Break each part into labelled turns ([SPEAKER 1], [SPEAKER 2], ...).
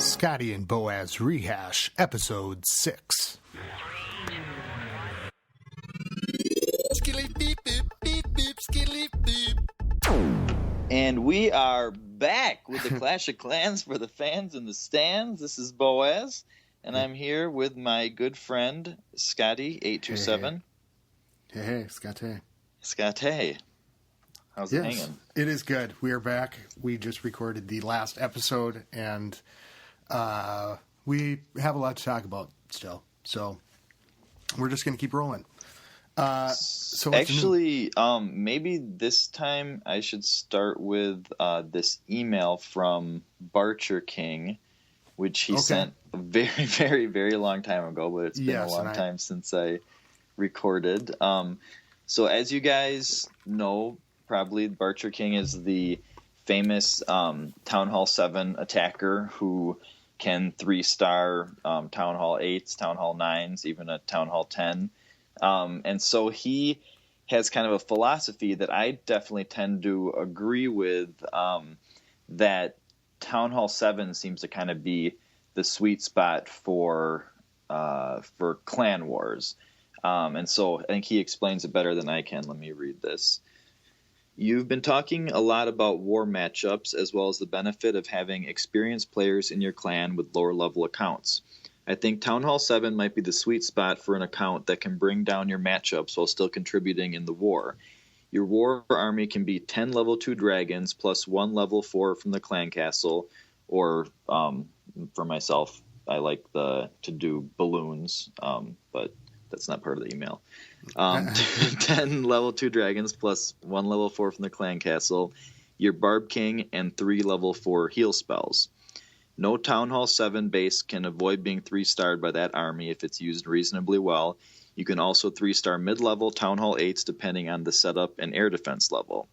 [SPEAKER 1] Scotty and Boaz Rehash, Episode 6.
[SPEAKER 2] And we are back with the Clash of Clans for the fans in the stands. This is Boaz, and I'm here with my good friend, Scotty827.
[SPEAKER 1] Hey, Scotty.
[SPEAKER 2] Scotty. How's it hanging?
[SPEAKER 1] It is good. We are back. We just recorded the last episode, and we have a lot to talk about still. So we're just going to keep rolling. So
[SPEAKER 2] actually, maybe this time I should start with this email from Barcher King, which he sent a very, very, very long time ago, but it's been a long time since I recorded. So as you guys know, probably Barcher King is the famous Town Hall 7 attacker who can 3-star Town Hall 8s, Town Hall 9s, even a Town Hall 10. And so he has kind of a philosophy that I definitely tend to agree with, that Town Hall 7 seems to kind of be the sweet spot for clan wars. And so I think he explains it better than I can. Let me read this. You've been talking a lot about war matchups as well as the benefit of having experienced players in your clan with lower level accounts. I think Town Hall 7 might be the sweet spot for an account that can bring down your matchups while still contributing in the war. Your war army can be 10 level 2 dragons plus 1 level 4 from the clan castle, or for myself, I like to do balloons, but that's not part of the email. 10 level 2 dragons plus 1 level 4 from the clan castle, your Barb King, and 3 level 4 heal spells. No Town Hall 7 base can avoid being 3-starred by that army if it's used reasonably well. You can also 3-star mid-level Town Hall 8s depending on the setup and air defense level.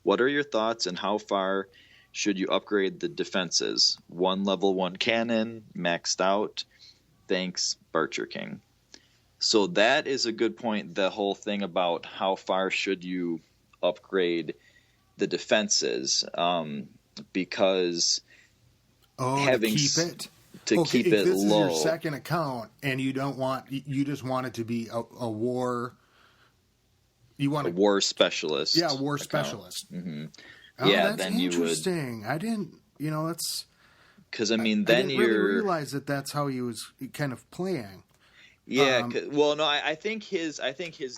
[SPEAKER 2] What are your thoughts and how far should you upgrade the defenses? 1 level 1 cannon, maxed out. Thanks, Barcher King. So that is a good point, the whole thing about how far should you upgrade the defenses, because
[SPEAKER 1] to keep it
[SPEAKER 2] low. If this is
[SPEAKER 1] your second account and you just want it to be a war, you want
[SPEAKER 2] a war specialist.
[SPEAKER 1] Yeah, war
[SPEAKER 2] account.
[SPEAKER 1] Specialist.
[SPEAKER 2] Mm-hmm.
[SPEAKER 1] Oh,
[SPEAKER 2] yeah,
[SPEAKER 1] that's
[SPEAKER 2] then
[SPEAKER 1] interesting.
[SPEAKER 2] You would.
[SPEAKER 1] I didn't, that's
[SPEAKER 2] because I
[SPEAKER 1] didn't really realize that that's how he was kind of playing.
[SPEAKER 2] Yeah, well, no, I think his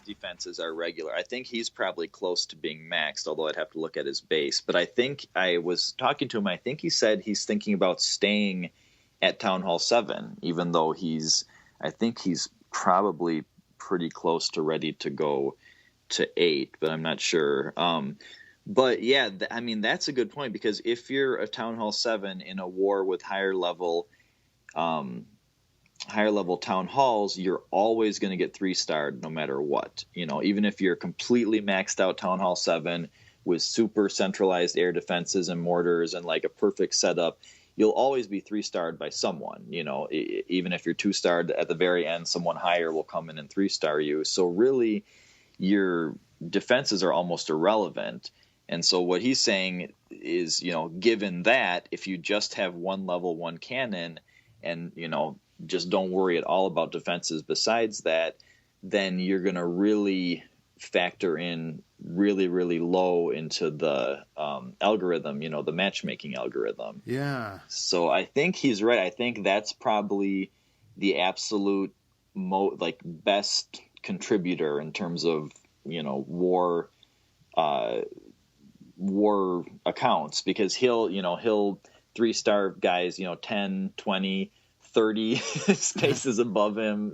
[SPEAKER 2] defenses are regular. I think he's probably close to being maxed, although I'd have to look at his base. But I think I was talking to him. I think he said he's thinking about staying at Town Hall 7, even though I think he's probably pretty close to ready to go to 8, but I'm not sure. But yeah, that's a good point, because if you're a Town Hall 7 in a war with higher level town halls, you're always going to get 3-starred no matter what. Even if you're completely maxed out Town Hall 7 with super centralized air defenses and mortars and like a perfect setup, you'll always be 3-starred by someone. Even if you're 2-starred at the very end, someone higher will come in and 3-star you. So really, your defenses are almost irrelevant. And so what he's saying is, given that, if you just have 1 level 1 cannon and, just don't worry at all about defenses besides that, then you're going to really factor in really, really low into the algorithm, the matchmaking algorithm.
[SPEAKER 1] Yeah. So
[SPEAKER 2] I think he's right. I think that's probably the absolute best contributor in terms of, war accounts, because he'll 3-star guys, 10, 20, 30 spaces above him,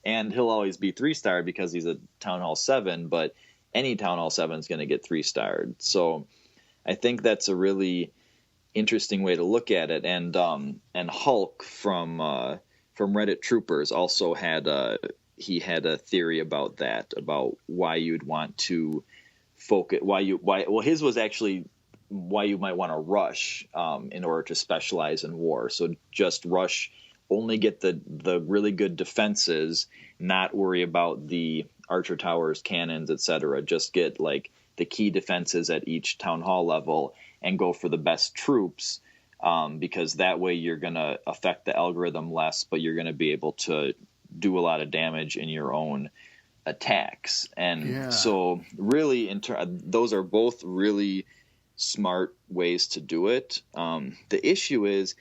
[SPEAKER 2] and he'll always be 3-star because he's a Town Hall 7, but any Town Hall 7 is going to get 3-starred. So I think that's a really interesting way to look at it. And Hulk from Reddit Troopers also had a theory about that, about why you'd want to focus, his was actually why you might want to rush in order to specialize in war. So just rush, only get the really good defenses, not worry about the archer towers, cannons, etc. Just get like the key defenses at each town hall level and go for the best troops. because that way you're going to affect the algorithm less, but you're going to be able to do a lot of damage in your own attacks. And so really those are both really smart ways to do it. The issue is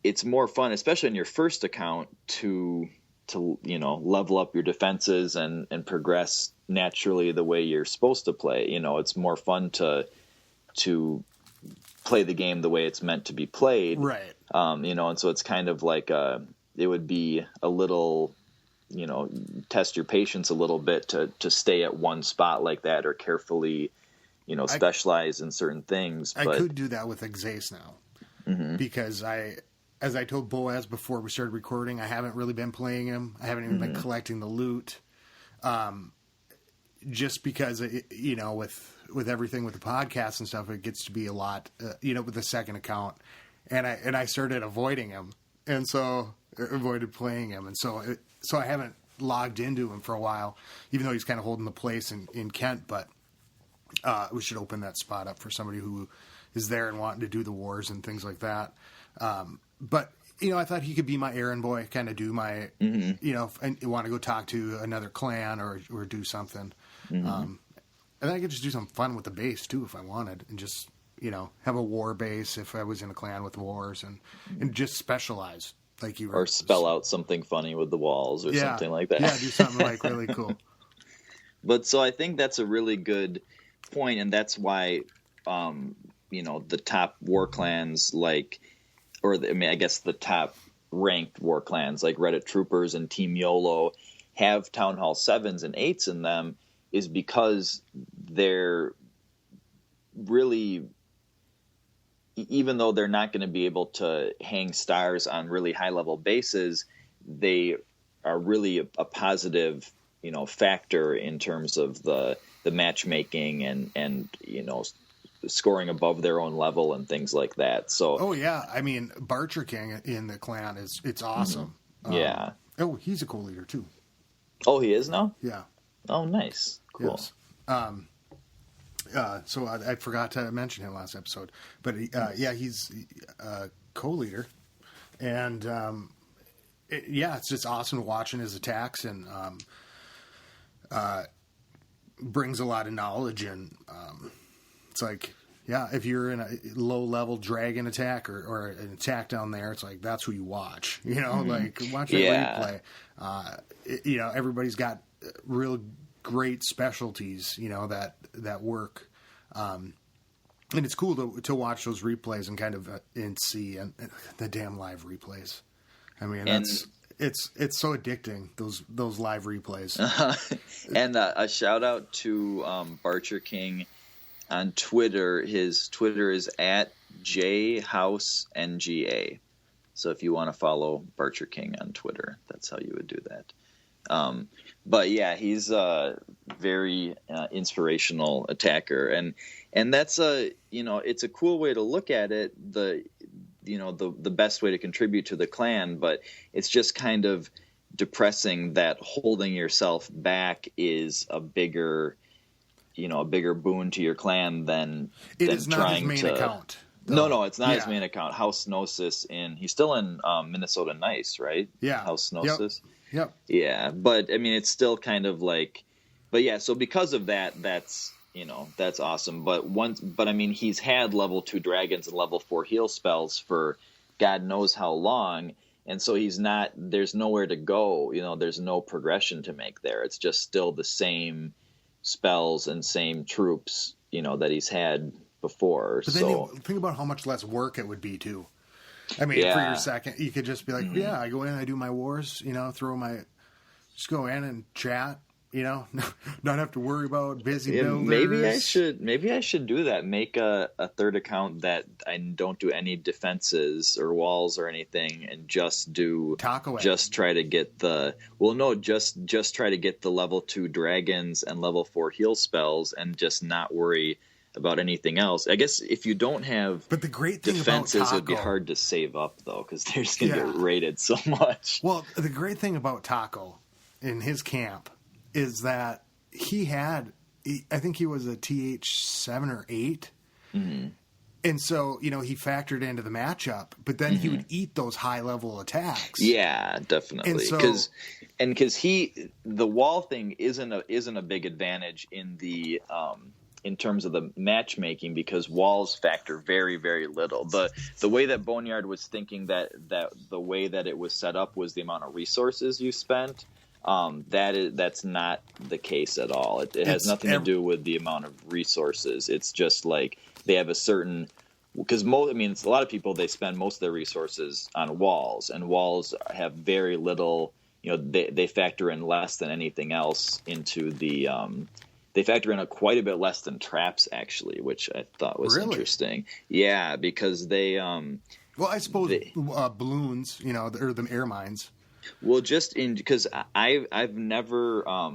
[SPEAKER 2] it's more fun, especially in your first account, to level up your defenses and progress naturally the way you're supposed to play. It's more fun to play the game the way it's meant to be played.
[SPEAKER 1] Right.
[SPEAKER 2] And so it's kind of like it would be a little, test your patience a little bit to stay at one spot like that, or carefully, specialize in certain things.
[SPEAKER 1] I could do that with Exace now, because as I told Boaz before we started recording, I haven't really been playing him. I haven't even been collecting the loot. Just because, with everything with the podcast and stuff, it gets to be a lot, with the second account. And I started avoiding him. And so avoided playing him. And so I haven't logged into him for a while, even though he's kind of holding the place in Kent. But we should open that spot up for somebody who is there and wanting to do the wars and things like that. But, I thought he could be my errand boy, kind of do my, and want to go talk to another clan or do something. And then I could just do some fun with the base, too, if I wanted. And just, have a war base if I was in a clan with wars and just specialize. Like you were.
[SPEAKER 2] Or spell out something funny with the walls or something like that.
[SPEAKER 1] Yeah, do something like really cool.
[SPEAKER 2] But so I think that's a really good point, and that's why, the top war clans I guess the top ranked war clans like Reddit Troopers and Team YOLO have Town Hall 7s and 8s in them, is because they're really, even though they're not going to be able to hang stars on really high level bases, they are really a positive, factor in terms of the matchmaking and scoring above their own level and things like that. So,
[SPEAKER 1] oh yeah, I mean, Barcher King in the clan it's awesome.
[SPEAKER 2] Yeah.
[SPEAKER 1] He's a co-leader too.
[SPEAKER 2] Oh, he is now?
[SPEAKER 1] Yeah.
[SPEAKER 2] Oh, nice. Cool.
[SPEAKER 1] Yes. So I forgot to mention him last episode, but he's a co-leader, and it's just awesome watching his attacks, and brings a lot of knowledge, and it's like, if you're in a low-level dragon attack or an attack down there, it's like, that's who you watch. Like, watch that replay. Everybody's got real great specialties, that work. And it's cool to watch those replays and kind of and see and the damn live replays. I mean, it's so addicting, those live replays.
[SPEAKER 2] And a shout out to Barcher King on Twitter. His Twitter is at JHouseNGA. So if you want to follow Barcher King on Twitter, that's how you would do that. But yeah, he's a very inspirational attacker, and that's it's a cool way to look at it. The best way to contribute to the clan, but it's just kind of depressing that holding yourself back is a bigger boon to your clan than
[SPEAKER 1] is not
[SPEAKER 2] trying
[SPEAKER 1] his main account.
[SPEAKER 2] No, it's not his main account. House Gnosis he's still in Minnesota Nice, right?
[SPEAKER 1] Yeah.
[SPEAKER 2] House Gnosis.
[SPEAKER 1] Yep.
[SPEAKER 2] Yeah, but I mean, it's still kind of like, but yeah. So because of that, that's awesome. But I mean, he's had level 2 dragons and level 4 heal spells for God knows how long, and so there's nowhere to go. There's no progression to make there. It's just still the same spells and same troops, that he's had before.
[SPEAKER 1] But then think about how much less work it would be too. I mean, for your second, you could just be like, I go in, I do my wars, just go in and chat, not have to worry about busy builders.
[SPEAKER 2] Maybe I should do that. Make a third account that I don't do any defenses or walls or anything, and just do just try to get just try to get the level 2 dragons and level 4 heal spells, and just not worry about anything else. I guess if you don't have
[SPEAKER 1] the great thing
[SPEAKER 2] defenses,
[SPEAKER 1] about
[SPEAKER 2] it would be hard to save up though, because they're just gonna get raided so much.
[SPEAKER 1] Well, the great thing about Taco in his camp is that I think he was a TH7 or 8, And so, he factored into the matchup, but then he would eat those high-level attacks.
[SPEAKER 2] Yeah, definitely.
[SPEAKER 1] And so,
[SPEAKER 2] Because the wall thing isn't a big advantage in the in terms of the matchmaking, because walls factor very, very little. The way that Boneyard was thinking that the way that it was set up was the amount of resources you spent. That's not the case at all. It has nothing to do with the amount of resources. It's just like they have a certain, because it's a lot of people, they spend most of their resources on walls, and walls have very little. They factor in less than anything else into the. They factor in quite a bit less than traps, actually, which I thought was interesting. Yeah, because they.
[SPEAKER 1] Well, I suppose balloons, or the air mines.
[SPEAKER 2] Well, because I've never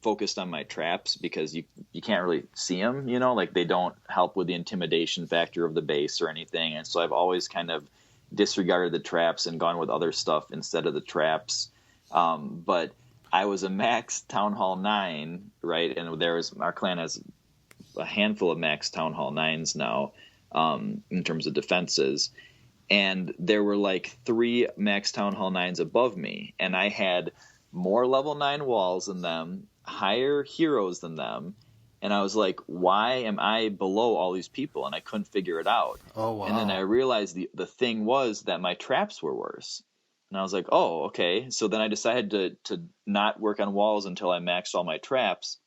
[SPEAKER 2] focused on my traps, because you can't really see them, like they don't help with the intimidation factor of the base or anything, and so I've always kind of disregarded the traps and gone with other stuff instead of the traps. But I was a max Town Hall 9, right, and our clan has a handful of max Town Hall 9s now in terms of defenses. And there were like 3 max Town Hall 9s above me, and I had more level 9 walls than them, higher heroes than them, and I was like, why am I below all these people? And I couldn't figure it out.
[SPEAKER 1] Oh, wow.
[SPEAKER 2] And then I realized the thing was that my traps were worse. And I was like, oh, okay. So then I decided to not work on walls until I maxed all my traps.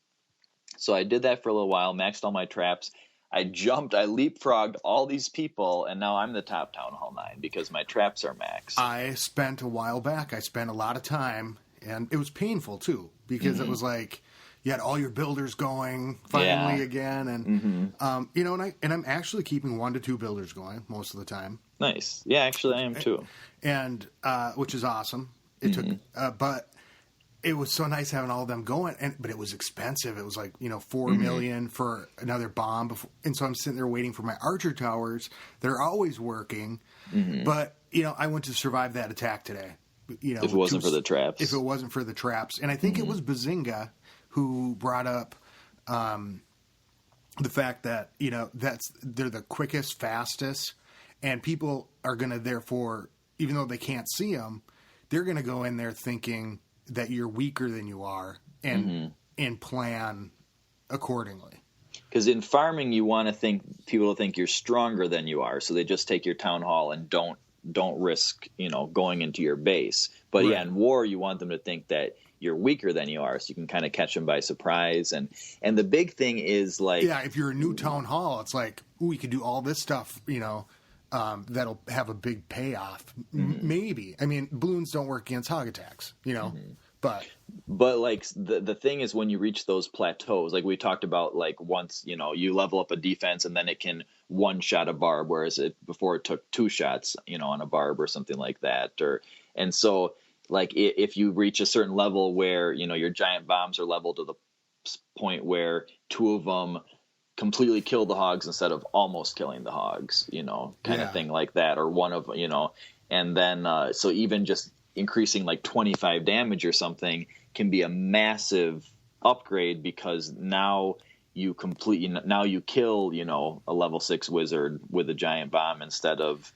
[SPEAKER 2] So I did that for a little while, maxed all my traps. I leapfrogged all these people, and now I'm the top Town Hall 9 because my traps are maxed.
[SPEAKER 1] I spent a while back, a lot of time, and it was painful, too, because it was like you had all your builders going finally again, and, and I'm actually keeping 1 to 2 builders going most of the time.
[SPEAKER 2] Nice. Yeah, actually I am, too.
[SPEAKER 1] And, which is awesome. It took, but it was so nice having all of them going, but it was expensive. It was like, $4 million for another bomb. And so I'm sitting there waiting for my archer towers. They're always working. But, I went to survive that attack today.
[SPEAKER 2] If it wasn't for the traps.
[SPEAKER 1] If it wasn't for the traps. And I think it was Bazinga who brought up the fact that, they're the quickest, fastest, and people are going to, therefore, even though they can't see them, they're going to go in there thinking that you're weaker than you are and plan accordingly.
[SPEAKER 2] Because in farming, you want people to think you're stronger than you are, so they just take your town hall and don't risk going into your base. But yeah, in war, you want them to think that you're weaker than you are, so you can kind of catch them by surprise. And the big thing is like,
[SPEAKER 1] if you're a new town hall, it's like, we could do all this stuff, that'll have a big payoff. Maybe. I mean, balloons don't work against hog attacks, but
[SPEAKER 2] like the thing is, when you reach those plateaus, like we talked about, like once, you level up a defense and then it can one shot a barb, whereas before it took 2 shots, on a barb or something like that. And so like if you reach a certain level where, your giant bombs are leveled to the point where 2 of them completely kill the hogs instead of almost killing the hogs, kind of thing like that, or one of, and then so even just increasing like 25 damage or something can be a massive upgrade, because now you kill, a level 6 wizard with a giant bomb instead of,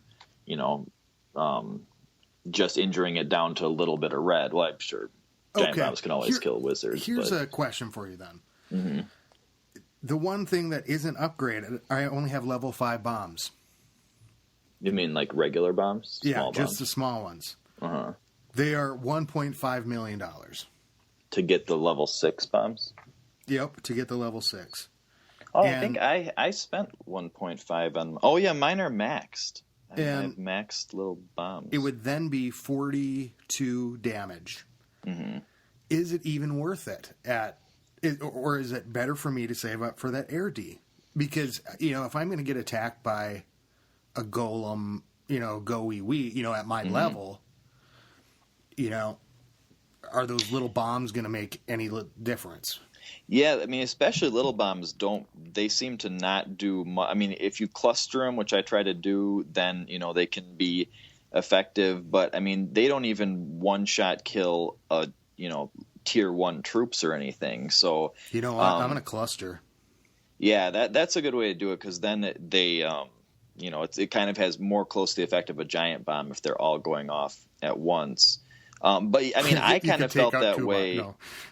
[SPEAKER 2] just injuring it down to a little bit of red. Well, I'm sure giant bombs can always kill wizards.
[SPEAKER 1] Here's a question for you then. The one thing that isn't upgraded, I only have level 5 bombs.
[SPEAKER 2] You mean like regular bombs?
[SPEAKER 1] Small bombs? The small ones. They are $1.5 million.
[SPEAKER 2] To get the level 6 bombs?
[SPEAKER 1] Yep, to get the level 6.
[SPEAKER 2] Oh, I think I spent 1.5 on... Oh, yeah, mine are maxed. I have maxed little bombs.
[SPEAKER 1] It would then be 42 damage. Is it even worth it or is it better for me to save up for that air D? Because, if I'm going to get attacked by a golem, go-wee-wee, at my level, are those little bombs going to make any difference?
[SPEAKER 2] Yeah, I mean, especially little bombs they seem to not do much. I mean, if you cluster them, which I try to do, then, they can be effective. But, I mean, they don't even one-shot kill tier 1 troops or anything. So
[SPEAKER 1] I'm going to cluster.
[SPEAKER 2] Yeah, that's a good way to do it, because then they it kind of has more close to the effect of a giant bomb if they're all going off at once. But I mean, I kind of felt that way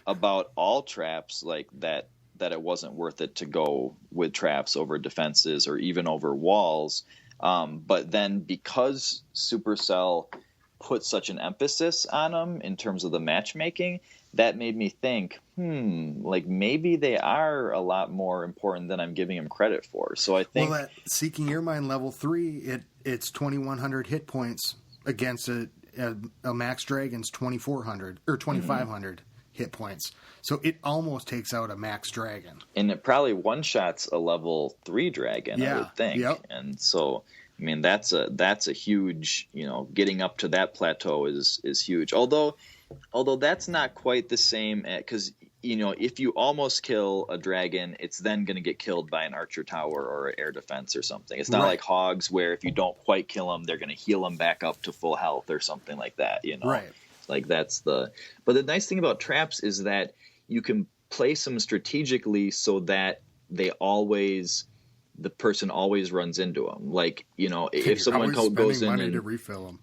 [SPEAKER 2] about all traps, like that it wasn't worth it to go with traps over defenses or even over walls. But then because Supercell put such an emphasis on them in terms of the matchmaking, that made me think, like maybe they are a lot more important than I'm giving them credit for. So I think,
[SPEAKER 1] at Seeking Your Mind level 3, it's 2,100 hit points against a Max Dragon's 2,400 or 2,500 hit points. So it almost takes out a Max Dragon.
[SPEAKER 2] And it probably one-shots a level 3 dragon, I would think.
[SPEAKER 1] Yep.
[SPEAKER 2] And so, I mean, that's a huge, getting up to that plateau is huge. Although that's not quite the same, because, if you almost kill a dragon, it's then going to get killed by an archer tower or an air defense or something. It's not like hogs where if you don't quite kill them, they're going to heal them back up to full health or something like that,
[SPEAKER 1] Right.
[SPEAKER 2] Like but the nice thing about traps is that you can place them strategically so that the person always runs into them. Like, if someone goes in
[SPEAKER 1] money to refill them.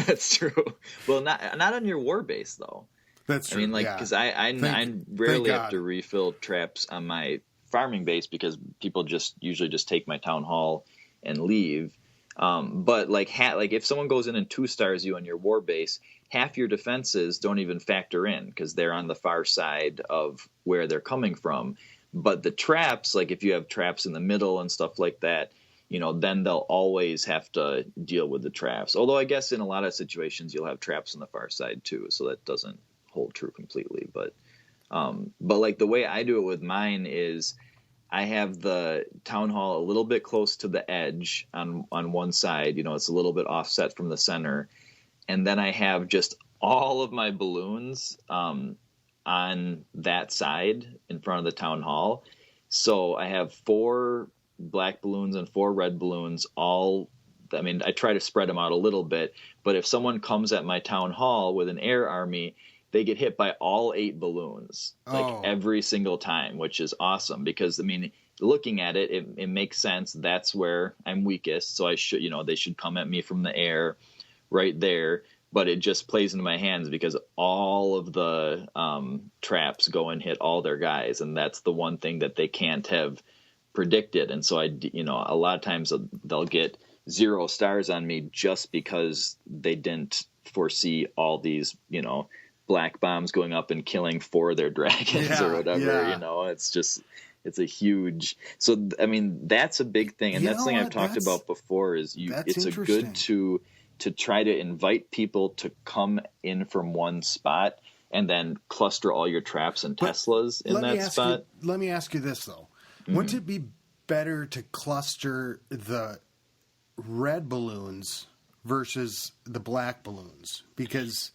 [SPEAKER 2] That's true. Well, not on your war base though.
[SPEAKER 1] That's true.
[SPEAKER 2] I mean, because I rarely have to refill traps on my farming base because people usually just take my town hall and leave. But like if someone goes in and 2-stars you on your war base, half your defenses don't even factor in because they're on the far side of where they're coming from. But the traps, like if you have traps in the middle and stuff like that, then they'll always have to deal with the traps. Although I guess in a lot of situations you'll have traps on the far side too, so that doesn't hold true completely. But like the way I do it with mine is I have the town hall a little bit close to the edge on one side. It's a little bit offset from the center, and then I have just all of my balloons on that side in front of the town hall. So I have 4 black balloons and 4 red balloons. I try to spread them out a little bit, but if someone comes at my town hall with an air army, they get hit by all 8 balloons, every single time, which is awesome because, looking at it, it makes sense. That's where I'm weakest. So they should come at me from the air right there. But it just plays into my hands because all of the traps go and hit all their guys. And that's the one thing that they can't have predicted. And so a lot of times they'll get 0 stars on me just because they didn't foresee all these, black bombs going up and killing 4 of their dragons or whatever.
[SPEAKER 1] Yeah.
[SPEAKER 2] It's a huge. So that's a big thing, and that's something I've talked about before. Is it's a good to try to invite people to come in from one spot and then cluster all your traps and Teslas in that spot.
[SPEAKER 1] Let me ask you this though: wouldn't it be better to cluster the red balloons versus the black balloons because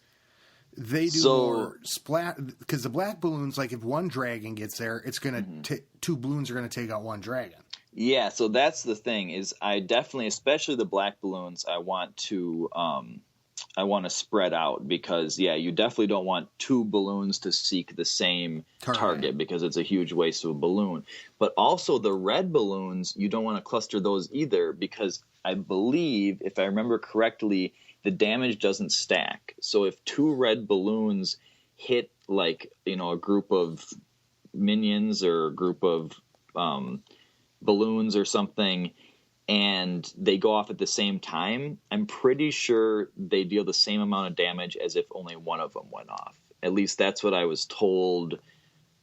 [SPEAKER 1] they do more splat? Because the black balloons, like if one dragon gets there, it's going to 2 balloons are going to take out 1 dragon.
[SPEAKER 2] Yeah, so that's the thing is I definitely, especially the black balloons, I want to spread out because you definitely don't want 2 balloons to seek the same target because it's a huge waste of a balloon. But also the red balloons, you don't want to cluster those either because I believe, if I remember correctly, the damage doesn't stack. So if 2 red balloons hit a group of minions or a group of balloons or something, and they go off at the same time, I'm pretty sure they deal the same amount of damage as if only one of them went off. At least that's what I was told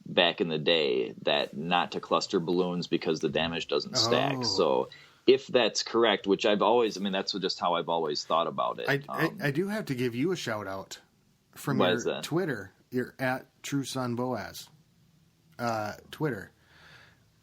[SPEAKER 2] back in the day, that not to cluster balloons because the damage doesn't stack. So if that's correct, which I've always, that's just how I've always thought about it.
[SPEAKER 1] I do have to give you a shout out from your Twitter. You're at True Son Boaz. Twitter.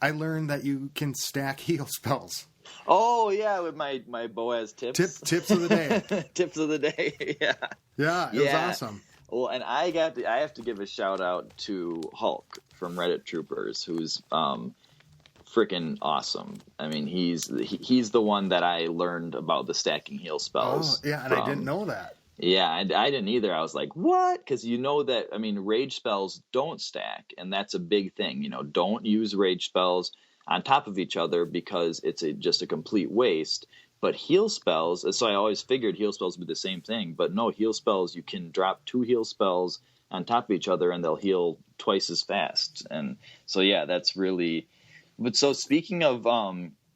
[SPEAKER 1] I learned that you can stack heal spells.
[SPEAKER 2] Oh yeah, with my Boaz tips.
[SPEAKER 1] Tips of the day.
[SPEAKER 2] Tips of the day. Yeah.
[SPEAKER 1] Yeah, it was awesome.
[SPEAKER 2] Well, and I have to give a shout out to Hulk from Reddit Troopers, who's freaking awesome. He's the one that I learned about the stacking heal spells.
[SPEAKER 1] Oh, yeah, and I didn't know that.
[SPEAKER 2] Yeah, I didn't either. I was like, what? Because that, rage spells don't stack, and that's a big thing. Don't use rage spells on top of each other because it's just a complete waste. But heal spells, so I always figured heal spells would be the same thing. But no, heal spells, you can drop 2 heal spells on top of each other and they'll heal twice as fast. And so, yeah, that's really... But so speaking of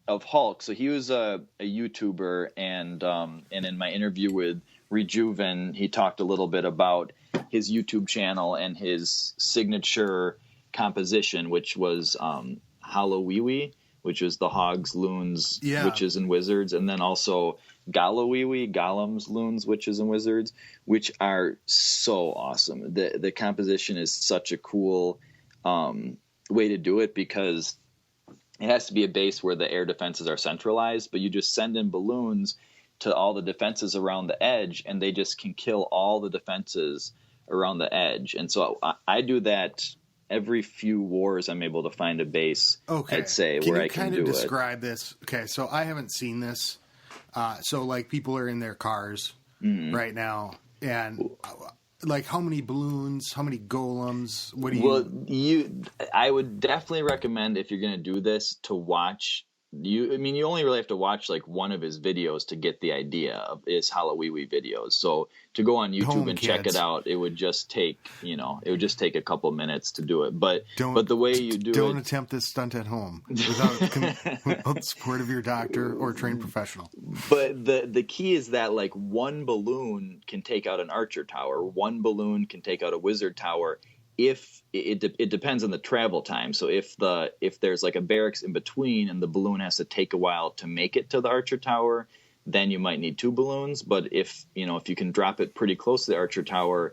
[SPEAKER 2] Hulk, so he was a YouTuber, and in my interview with Rejuven, he talked a little bit about his YouTube channel and his signature composition, which was Holowiwi, which is the Hogs, Loons, Witches, and Wizards, and then also Holowiwi, Golems, Loons, Witches, and Wizards, which are so awesome. The composition is such a cool way to do it because it has to be a base where the air defenses are centralized, but you just send in balloons to all the defenses around the edge, and they just can kill all the defenses around the edge. And so I do that every few wars. I'm able to find a base, I'd say, where I can do it. Can you kind of
[SPEAKER 1] describe this? Okay, so I haven't seen this. So, like, people are in their cars right now, and... Like, how many balloons, how many golems, what do you...
[SPEAKER 2] Well, I would definitely recommend, if you're going to do this, to watch... you only really have to watch, like, one of his videos to get the idea of his Holowiwi videos. So, to go on YouTube and check it out, it would just take, a couple minutes to do it. But the way you do it...
[SPEAKER 1] Don't attempt this stunt at home without the support of your doctor or trained professional.
[SPEAKER 2] But the key is that, like, one balloon can take out an archer tower. One balloon can take out a wizard tower. If it depends on the travel time. So if there's like a barracks in between and the balloon has to take a while to make it to the archer tower, then you might need 2 balloons. But if you can drop it pretty close to the archer tower,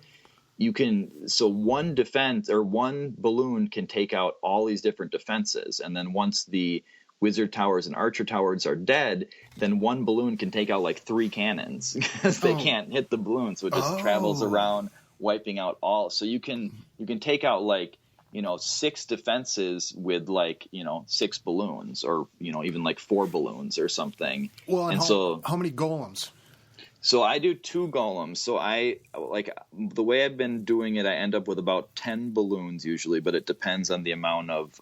[SPEAKER 2] you can. So one defense or one balloon can take out all these different defenses, and then once the wizard towers and archer towers are dead, then one balloon can take out like 3 cannons because they can't hit the balloon, so it just travels around, wiping out all. So you can take out like 6 defenses with like 6 balloons, or even like 4 balloons or something.
[SPEAKER 1] Well, and so how many golems?
[SPEAKER 2] So I do 2 golems. So I like the way I've been doing it. I end up with about 10 balloons usually, but it depends on the amount of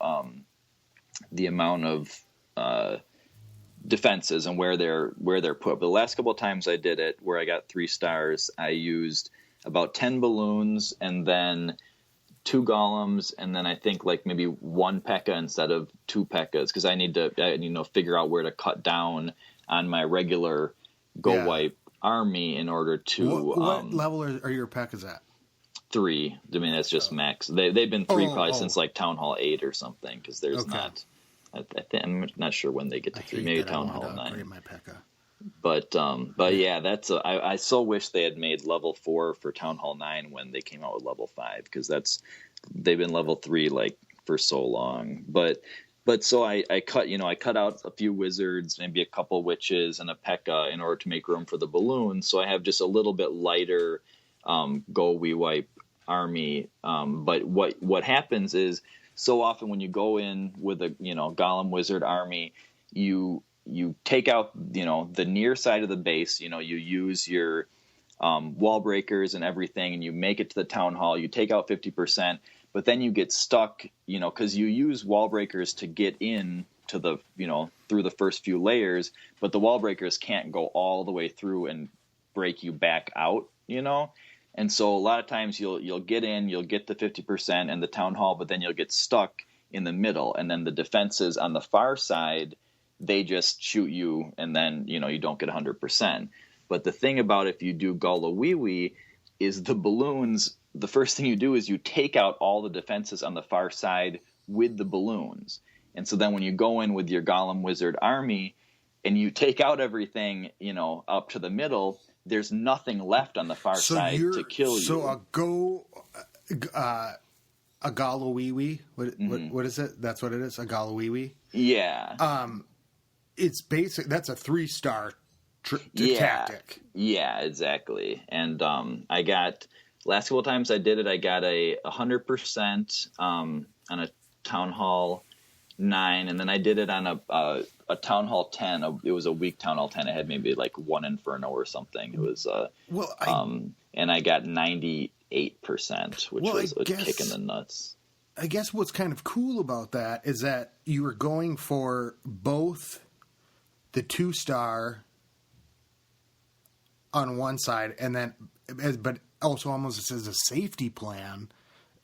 [SPEAKER 2] defenses and where they're put. But the last couple of times I did it, where I got 3 stars, I used about 10 balloons and then 2 golems, and then I think like maybe 1 P.E.K.K.A. instead of 2 P.E.K.K.A.s, because I need to figure out where to cut down on my regular wipe army in order to.
[SPEAKER 1] What level are your P.E.K.K.A.s at?
[SPEAKER 2] 3. I mean, that's just max. They've been 3 probably since like Town Hall 8 or something, because there's not. I'm not sure when they get to 3. Maybe Town Hall 9.
[SPEAKER 1] My P.E.K.K.A.
[SPEAKER 2] But yeah, that's I so wish they had made level 4 for Town Hall 9 when they came out with level 5, because they've been level 3 like for so long. But so I cut out a few wizards, maybe a couple witches, and a P.E.K.K.A. in order to make room for the balloons. So I have just a little bit lighter Go We Wipe army. But what happens is, so often when you go in with a Golem Wizard army, you take out the near side of the base. You use your wall breakers and everything, and you make it to the town hall. You take out 50%, but then you get stuck, because you use wall breakers to get in to the through the first few layers, but the wall breakers can't go all the way through and break you back out. And so a lot of times you'll get in, you'll get the 50% and the town hall, but then you'll get stuck in the middle, and then the defenses on the far side, they just shoot you, and then you don't get 100%. But the thing about if you do Holowiwi is the balloons. The first thing you do is you take out all the defenses on the far side with the balloons, and so then when you go in with your Golem Wizard army and you take out everything up to the middle, there's nothing left on the far side to kill you.
[SPEAKER 1] So a Holowiwi. What is it? That's what it is. A Holowiwi.
[SPEAKER 2] Yeah.
[SPEAKER 1] It's basic. That's a 3-star tactic.
[SPEAKER 2] Yeah, exactly. And I got last couple of times I did it. I got a 100% on a Town Hall 9, and then I did it on a Town Hall 10. It was a weak Town Hall 10. I had maybe like 1 Inferno or something. It was and I got 98%, which was a kick in the nuts.
[SPEAKER 1] I guess what's kind of cool about that is that you were going for both the 2-star on one side, and then, but also almost as a safety plan,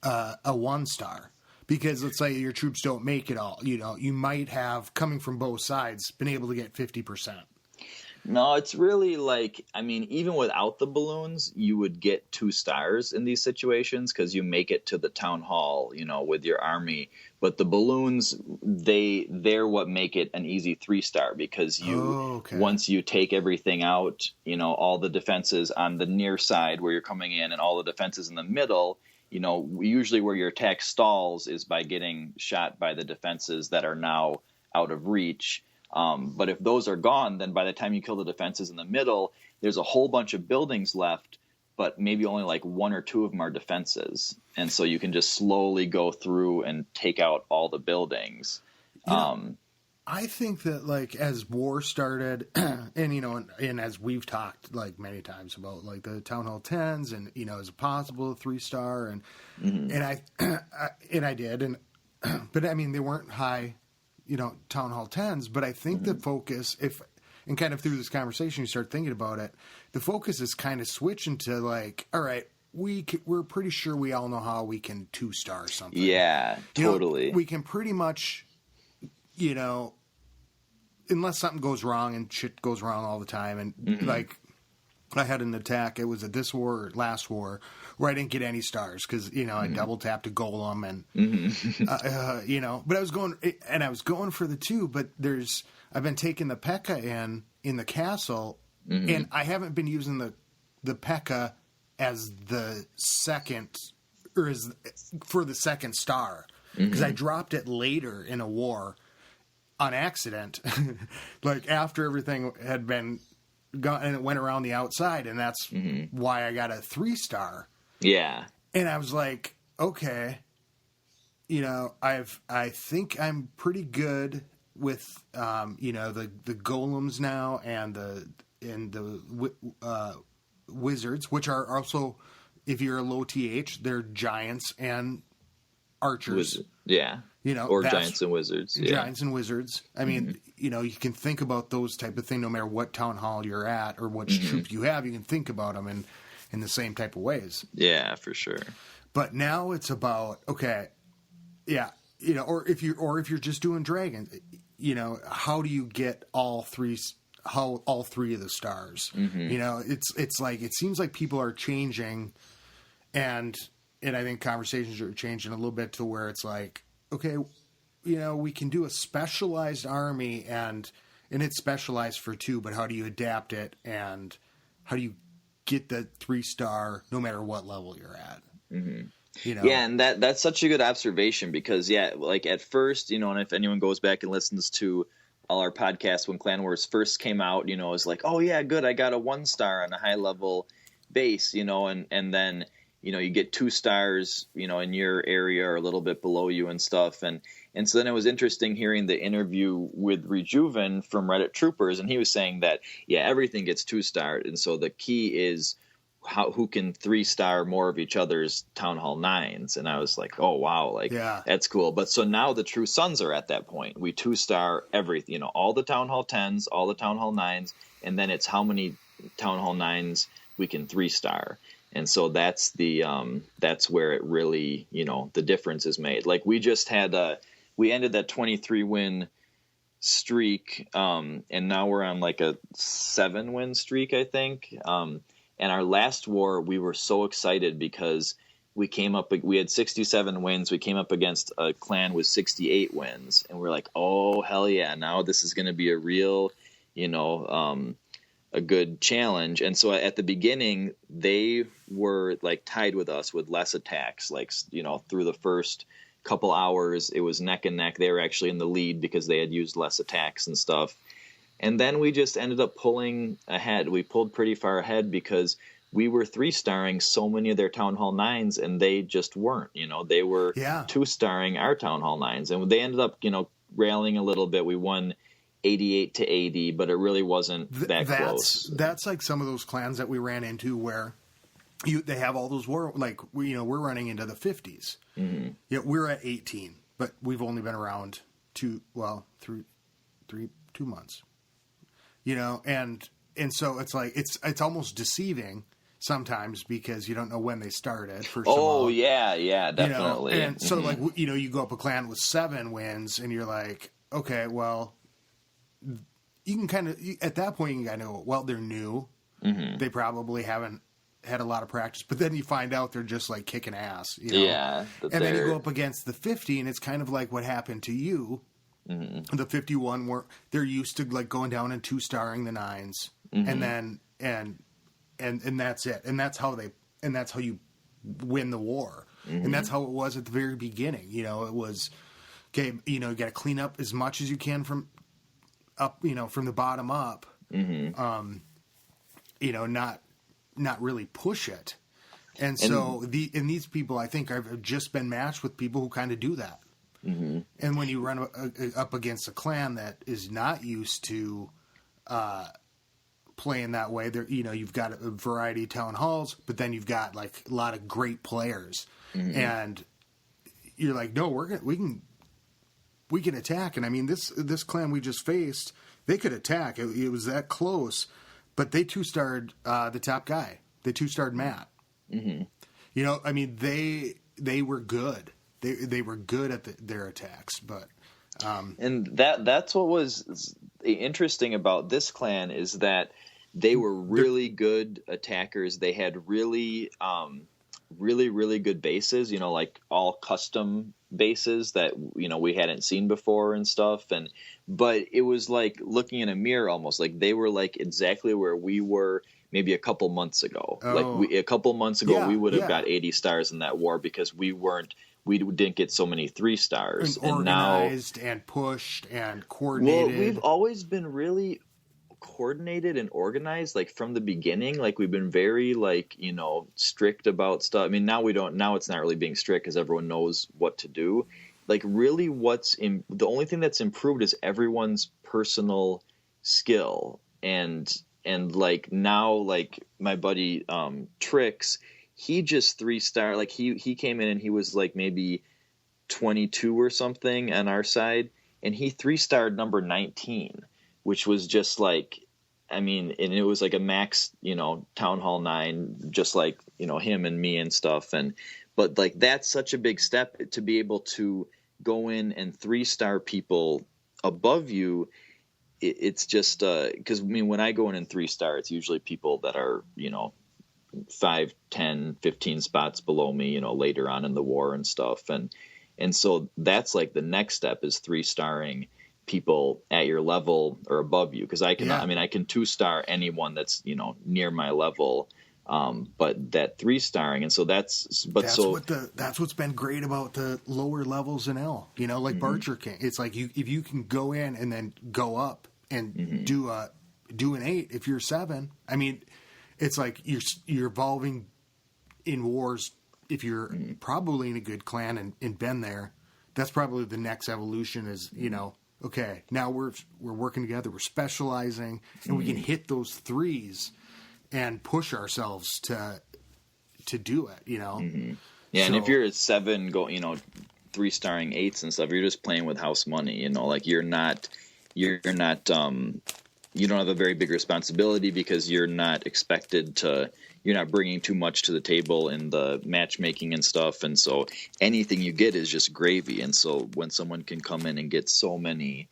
[SPEAKER 1] a 1-star. Because let's say your troops don't make it all, you might have, coming from both sides, been able to get 50%.
[SPEAKER 2] No, it's really like, I mean, even without the balloons, you would get 2 stars in these situations because you make it to the town hall, with your army. But the balloons, they're what make it an easy 3-star because once you take everything out, all the defenses on the near side where you're coming in and all the defenses in the middle, usually where your attack stalls is by getting shot by the defenses that are now out of reach. But if those are gone, then by the time you kill the defenses in the middle, there's a whole bunch of buildings left, but maybe only like 1 or 2 of them are defenses. And so you can just slowly go through and take out all the buildings.
[SPEAKER 1] I think that like as war started and, and as we've talked like many times about like the Town Hall 10s and, is it possible 3-star and I did. But I mean, they weren't high, Town Hall 10s, but I think the focus, and kind of through this conversation, you start thinking about it, the focus is kind of switching to like, all right, we're pretty sure we all know how we can 2-star something.
[SPEAKER 2] Yeah, totally.
[SPEAKER 1] We can pretty much, unless something goes wrong, and shit goes wrong all the time, and like, I had an attack, it was at this war or last war, where I didn't get any stars, because, I double tapped a golem, and, but I was going for the 2, but I've been taking the P.E.K.K.A. in the castle, and I haven't been using the P.E.K.K.A. as the second, or for the 2nd star, because I dropped it later in a war on accident, like after everything had been gone, and it went around the outside, and that's why I got a 3-star.
[SPEAKER 2] Yeah.
[SPEAKER 1] And I was like, okay, I think I'm pretty good with, the golems now and the wizards, which are also, if you're a low TH, they're giants and archers.
[SPEAKER 2] Yeah. Or giants and wizards. Yeah.
[SPEAKER 1] Giants and wizards. I mean, you can think about those type of thing no matter what town hall you're at or what troop you have. You can think about them in the same type of ways.
[SPEAKER 2] Yeah, for sure.
[SPEAKER 1] But now it's about, okay, yeah, or if you're just doing dragons, how do you get all 3 of the stars? It's like, it seems like people are changing, and I think conversations are changing a little bit to where it's like, okay, we can do a specialized army and it's specialized for 2, but how do you adapt it and how do you get the 3-star no matter what level you're at?
[SPEAKER 2] Yeah, and that's such a good observation because, like at first, and if anyone goes back and listens to all our podcasts when Clan Wars first came out, it was like, oh yeah, good, I got a 1-star on a high level base, and then you get 2 stars, in your area or a little bit below you and stuff. And so then it was interesting hearing the interview with Rejuven from Reddit Troopers. And he was saying that, everything gets 2-starred. And so the key is who can 3-star more of each other's Town Hall 9s. And I was like, oh, wow, that's cool. But so now the True Sons are at that point. We 2-star everything, all the Town Hall 10s, all the Town Hall 9s. And then it's how many Town Hall 9s we can 3-star. And so that's where it really, the difference is made. Like we just we ended that 23 win streak. And now we're on like a 7 win streak, I think. And our last war, we were so excited because we had 67 wins. We came up against a clan with 68 wins. And we're like, oh, hell yeah. Now this is going to be a real, a good challenge. And so at the beginning, they were like tied with us with less attacks. Like, through the first couple hours, it was neck and neck. They were actually in the lead because they had used less attacks and stuff. And then we just ended up pulling ahead. We pulled pretty far ahead because we were 3-starring so many of their Town Hall 9s and they just weren't, they were 2-starring our Town Hall 9s. And they ended up, railing a little bit. We won 88-80, but it really wasn't that close.
[SPEAKER 1] That's like some of those clans that we ran into where they have all those war, like, we're running into the 50s.
[SPEAKER 2] Mm-hmm.
[SPEAKER 1] Yeah, we're at 18, but we've only been around 2 months. And so it's like it's almost deceiving sometimes because you don't know when they started. First of all,
[SPEAKER 2] yeah, definitely.
[SPEAKER 1] And so like you go up a clan with 7 wins, and you're like, okay, well, you can kind of at that point you kind of go, well, they're new. Mm-hmm. They probably haven't had a lot of practice, but then you find out they're just like kicking ass.
[SPEAKER 2] Yeah,
[SPEAKER 1] and then you go up against the 50, and it's kind of like what happened to you. Mm-hmm. The 51 where they're used to like going down and 2-starring the 9s, mm-hmm. and then and that's it, and that's how you win the war, mm-hmm. and that's how it was at the very beginning. It was okay. You got to clean up as much as you can from up, from the bottom up. Mm-hmm. Not really push it, and so these people I think have just been matched with people who kind of do that. Mm-hmm. And when you run up against a clan that is not used to playing that way, there you've got a variety of town halls, but then you've got like a lot of great players, mm-hmm. and you're like, no, we can attack. And I mean, this clan we just faced, they could attack. It was that close, but they 2-starred the top guy. They 2-starred Matt. Mm-hmm. I mean, they were good. They were good at their attacks, but
[SPEAKER 2] and that's what was interesting about this clan is that they were really good attackers. They had really good bases, like all custom bases that we hadn't seen before and stuff. But it was like looking in a mirror almost. Like they were like exactly where we were maybe a couple months ago.
[SPEAKER 1] Oh.
[SPEAKER 2] A couple months ago, we would have got 80 stars in that war because we didn't get so many 3-stars.
[SPEAKER 1] And organized
[SPEAKER 2] now,
[SPEAKER 1] and pushed and coordinated.
[SPEAKER 2] Well, we've always been really coordinated and organized, like from the beginning. Like we've been very strict about stuff. I mean, now it's not really being strict because everyone knows what to do. Like really the only thing that's improved is everyone's personal skill. And like now, like my buddy Trix, he just 3-star, like he came in and he was like maybe 22 or something on our side, and he 3-starred number 19, which was just like, I mean, and it was like a max, Town Hall 9, just like, him and me and stuff. But like, that's such a big step to be able to go in and 3-star people above you. It's just, cause I mean, when I go in and 3-star, it's usually people that are, 5, 10, 15 spots below me, later on in the war and stuff. And so that's like the next step is 3-starring people at your level or above you. Cause I can 2-star anyone that's, near my level. But that 3-starring. And so that's what's been great about the lower levels in L, like mm-hmm. Barcher King. It's like if you can go in and then go up and mm-hmm. do an 8, if you're 7, I mean, it's like you're evolving in wars. If you're mm-hmm. probably in a good clan and been there, that's probably the next evolution is, okay, now we're working together, we're specializing, and mm-hmm. we can hit those 3s and push ourselves to do it, Mm-hmm. Yeah, so, and if you're at 7, 3-starring 8s and stuff, you're just playing with house money, like you're not you don't have a very big responsibility because you're not bringing too much to the table in the matchmaking and stuff. And so anything you get is just gravy. And so when someone can come in and get so many,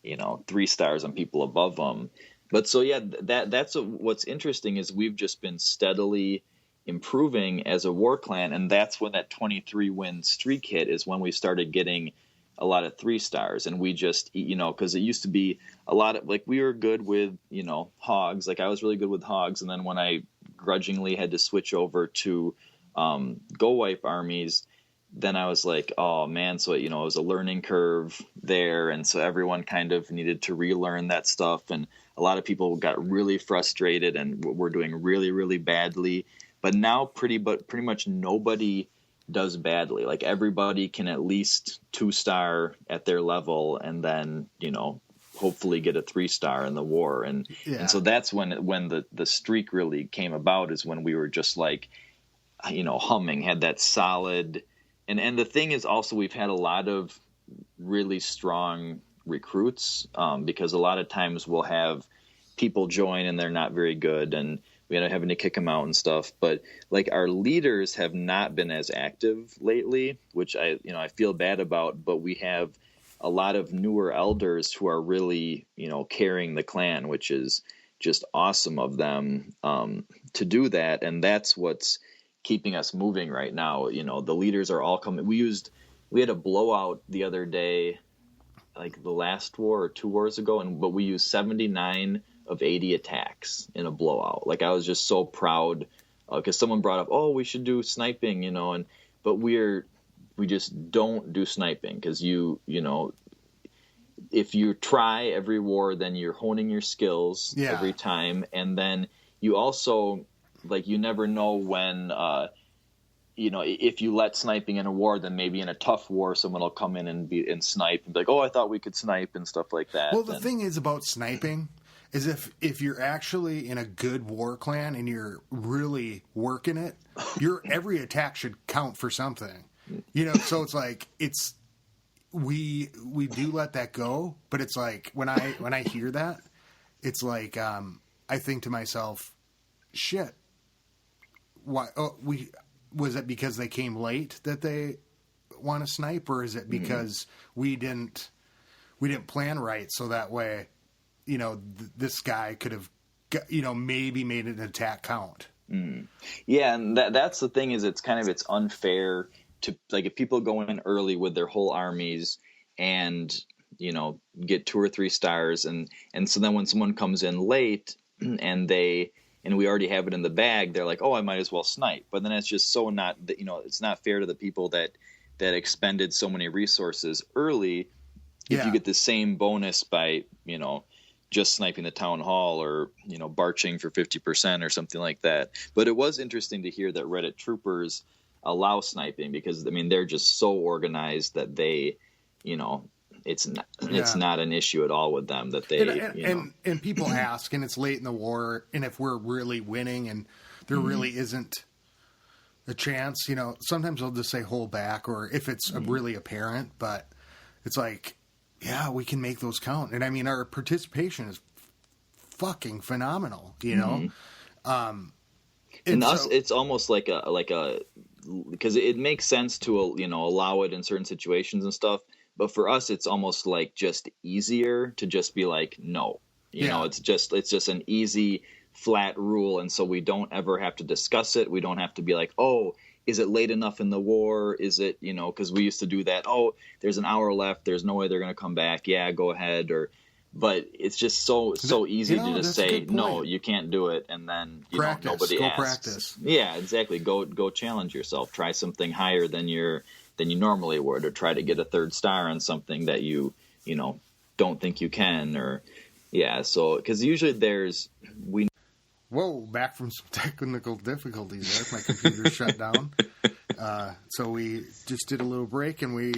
[SPEAKER 2] 3-stars on people above them. But so, yeah, that's what's interesting is we've just been steadily improving as a war clan. And that's when that 23 win streak hit is when we started getting a lot of 3-stars. And we just, because it used to be a lot of, like, we were good with, hogs. Like, I was really good with hogs. And then when I grudgingly had to switch over to go wipe armies, then I was like, oh man, so it was a learning curve there, and so everyone kind of needed to relearn that stuff, and a lot of people got really frustrated and were doing really, really badly. But now pretty much nobody does badly. Like everybody can at least 2-star at their level, and then hopefully get a 3-star in the war. And so that's when the streak really came about, is when we were just like, humming, had that solid. And the thing is also, we've had a lot of really strong recruits, because a lot of times we'll have people join and they're not very good, and we end up having to kick them out and stuff. But like, our leaders have not been as active lately, which I feel bad about, but we have a lot of newer elders who are really, carrying the clan, which is just awesome of them, to do that. And that's what's keeping us moving right now. The leaders are all coming. We had a blowout the other day, like the last war or 2 wars ago, but we used 79 of 80 attacks in a blowout. Like, I was just so proud, because someone brought up, oh, we should do sniping, but we just don't do sniping, because if you try every war, then you're honing your skills every time, and then you also, like, you never know when if you let sniping in a war, then maybe in a tough war, someone will come in and snipe and be like, oh, I thought we could snipe and stuff like that.
[SPEAKER 1] Well, the thing is about sniping is if you're actually in a good war clan and you're really working it, your every attack should count for something. So it's like, we do let that go, but it's like, when I hear that, it's like, I think to myself, shit, why? Was it because they came late that they want to snipe, or is it because we didn't plan right, so that way, this guy could have, maybe made an attack count?
[SPEAKER 2] Yeah, and that's the thing, is it's unfair to, like, if people go in early with their whole armies and get 2 or 3 stars, and so then when someone comes in late and we already have it in the bag, they're like, oh, I might as well snipe. But then it's just so not, it's not fair to the people that expended so many resources early. If you get the same bonus by, just sniping the town hall, or, barching for 50% or something like that. But it was interesting to hear that Reddit troopers allow sniping, because, they're just so organized that they, it's not an issue at all with them, that they,
[SPEAKER 1] and people ask, and it's late in the war, and if we're really winning and there really isn't a chance, sometimes they'll just say hold back, or if it's really apparent, but it's like, yeah, we can make those count. And our participation is fucking phenomenal, And
[SPEAKER 2] us, it's almost like a, because it makes sense to, allow it in certain situations and stuff. But for us, it's almost like just easier to just be like, no, it's just an easy, flat rule. And so we don't ever have to discuss it. We don't have to be like, oh, is it late enough in the war? Is it, because we used to do that. Oh, there's an hour left. There's no way they're going to come back. Yeah, go ahead. But it's just so easy to just say, no, you can't do it. And then, nobody asks.
[SPEAKER 1] Practice.
[SPEAKER 2] Yeah, exactly. Go challenge yourself. Try something higher than you normally would, or try to get a 3rd star on something that you don't think you can, or so, because usually
[SPEAKER 1] back from some technical difficulties there. My computer shut down, so we just did a little break, and we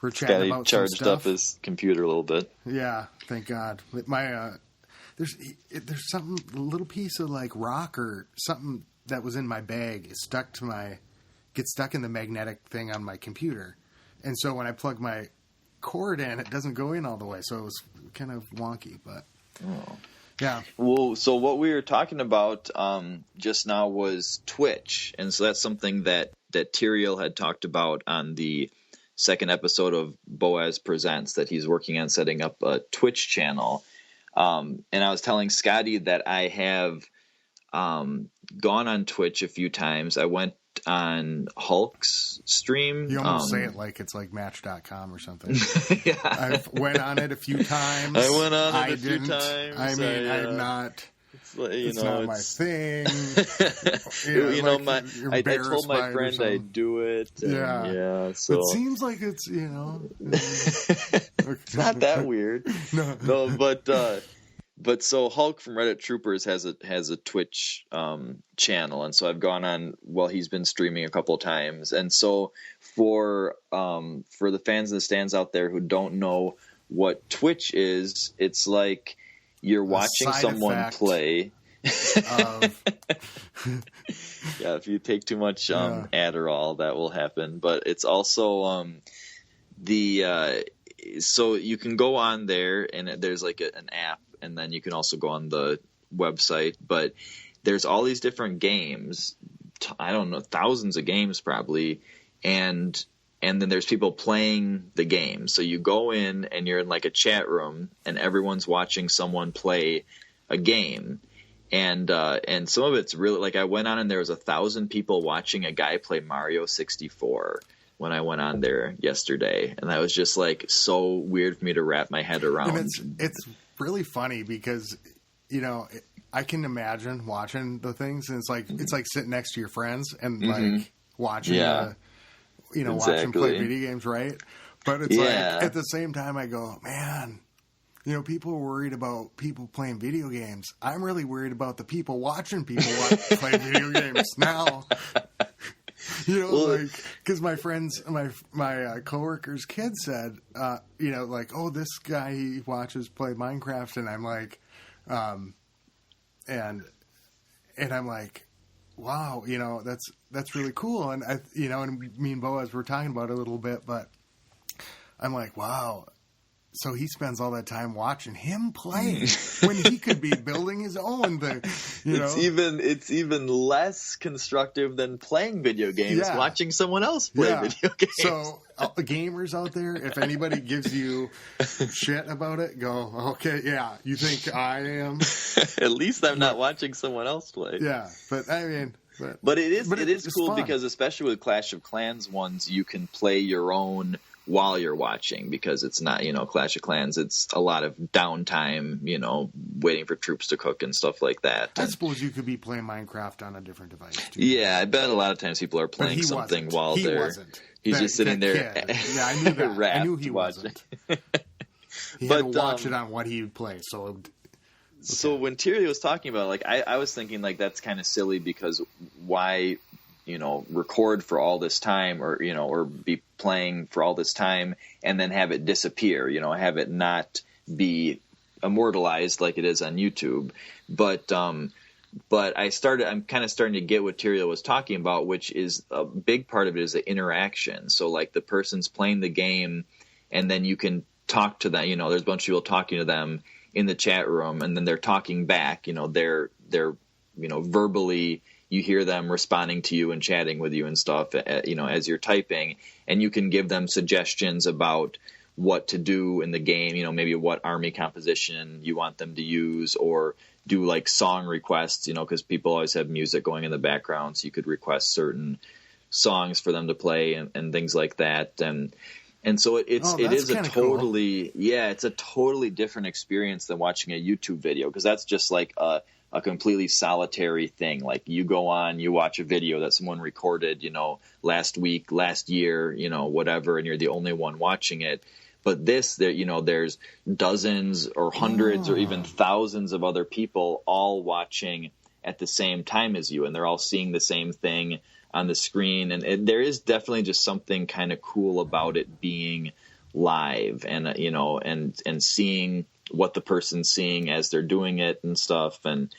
[SPEAKER 1] were chatting about some stuff.
[SPEAKER 2] Charged up his computer a little bit.
[SPEAKER 1] Yeah, thank God. My there's something, a little piece of like rock or something that was in my bag is gets stuck in the magnetic thing on my computer. And so when I plug my cord in, it doesn't go in all the way. So it was kind of wonky, but yeah.
[SPEAKER 2] Well, so what we were talking about just now was Twitch. And so that's something that Tyrael had talked about on the 2nd episode of Boaz Presents, that he's working on setting up a Twitch channel. And I was telling Scotty that I have gone on Twitch a few times. I went on Hulk's stream.
[SPEAKER 1] You almost say it like it's like Match.com or something. Yeah. I've went on it a few times.
[SPEAKER 2] I went on it a few times.
[SPEAKER 1] I'm not... It's not my thing.
[SPEAKER 2] I told my friend I'd do it. So
[SPEAKER 1] it seems like it's
[SPEAKER 2] it's not that weird. No, but so Hulk from Reddit Troopers has a Twitch channel, and so I've gone on while he's been streaming a couple of times. And so for the fans in the stands out there who don't know what Twitch is, it's like you're watching someone play. Yeah, if you take too much Adderall, that will happen. But it's also so you can go on there, and there's like an app, and then you can also go on the website. But there's all these different games. I don't know, thousands of games probably, and then there's people playing the game. So you go in and you're in like a chat room, and everyone's watching someone play a game. And some of it's really, like, I went on and there was 1,000 people watching a guy play Mario 64 when I went on there yesterday. And that was just like so weird for me to wrap my head around.
[SPEAKER 1] And it's really funny because, you know, I can imagine watching the things, and it's like sitting next to your friends and like watching, watch them play video games, right? But it's like at the same time I go, man, you know, people are worried about people playing video games. I'm really worried about the people watching people play video games now. You know, like, because my friends, my coworkers' kids said, you know, like, oh, this guy, he watches play Minecraft, and I'm like, and I'm like, wow, you know, that's really cool. And you know, and me and Boaz were talking about it a little bit, but I'm like, wow. So he spends all that time watching him play when he could be building his own thing.
[SPEAKER 2] It's even less constructive than playing video games. Watching someone else play video games.
[SPEAKER 1] So gamers out there, if anybody gives you shit about it, go, okay, yeah, you think I am?
[SPEAKER 2] At least I'm not watching someone else play.
[SPEAKER 1] Yeah, but I mean.
[SPEAKER 2] But it is cool
[SPEAKER 1] fun.
[SPEAKER 2] because especially with Clash of Clans ones, you can play your own while you're watching, because it's not, you know, Clash of Clans, it's a lot of downtime, you know, waiting for troops to cook and stuff like that.
[SPEAKER 1] I suppose you could be playing Minecraft on a different device too.
[SPEAKER 2] Yeah, I bet a lot of times people are playing something while he's just sitting there.
[SPEAKER 1] Yeah, I knew that. I knew he wasn't. He had to watch it on what he would play. So when Tyria was talking about it, like, I was thinking, like, that's kind of silly, because why,
[SPEAKER 2] you know, record for all this time, or, you know, or be playing for all this time and then have it disappear, you know, have it not be immortalized like it is on YouTube. But I'm kind of starting to get what Tyria was talking about, which is a big part of it is the interaction. So like the person's playing the game, and then you can talk to them, you know, there's a bunch of people talking to them in the chat room, and then they're talking back, you know, they're, you know, verbally, you hear them responding to you and chatting with you and stuff, you know, as you're typing, and you can give them suggestions about what to do in the game, you know, maybe what army composition you want them to use, or do like song requests, you know, because people always have music going in the background, so you could request certain songs for them to play and things like that. And so it is a totally, it's a totally different experience than watching a YouTube video, because that's just like a completely solitary thing. Like, you go on, you watch a video that someone recorded, you know, last week, last year, you know, whatever, and you're the only one watching it. But this, you know, there's dozens or hundreds or even thousands of other people all watching at the same time as you, and they're all seeing the same thing on the screen. And there is definitely just something kind of cool about it being live, and, you know, and seeing what the person's seeing as they're doing it and stuff. And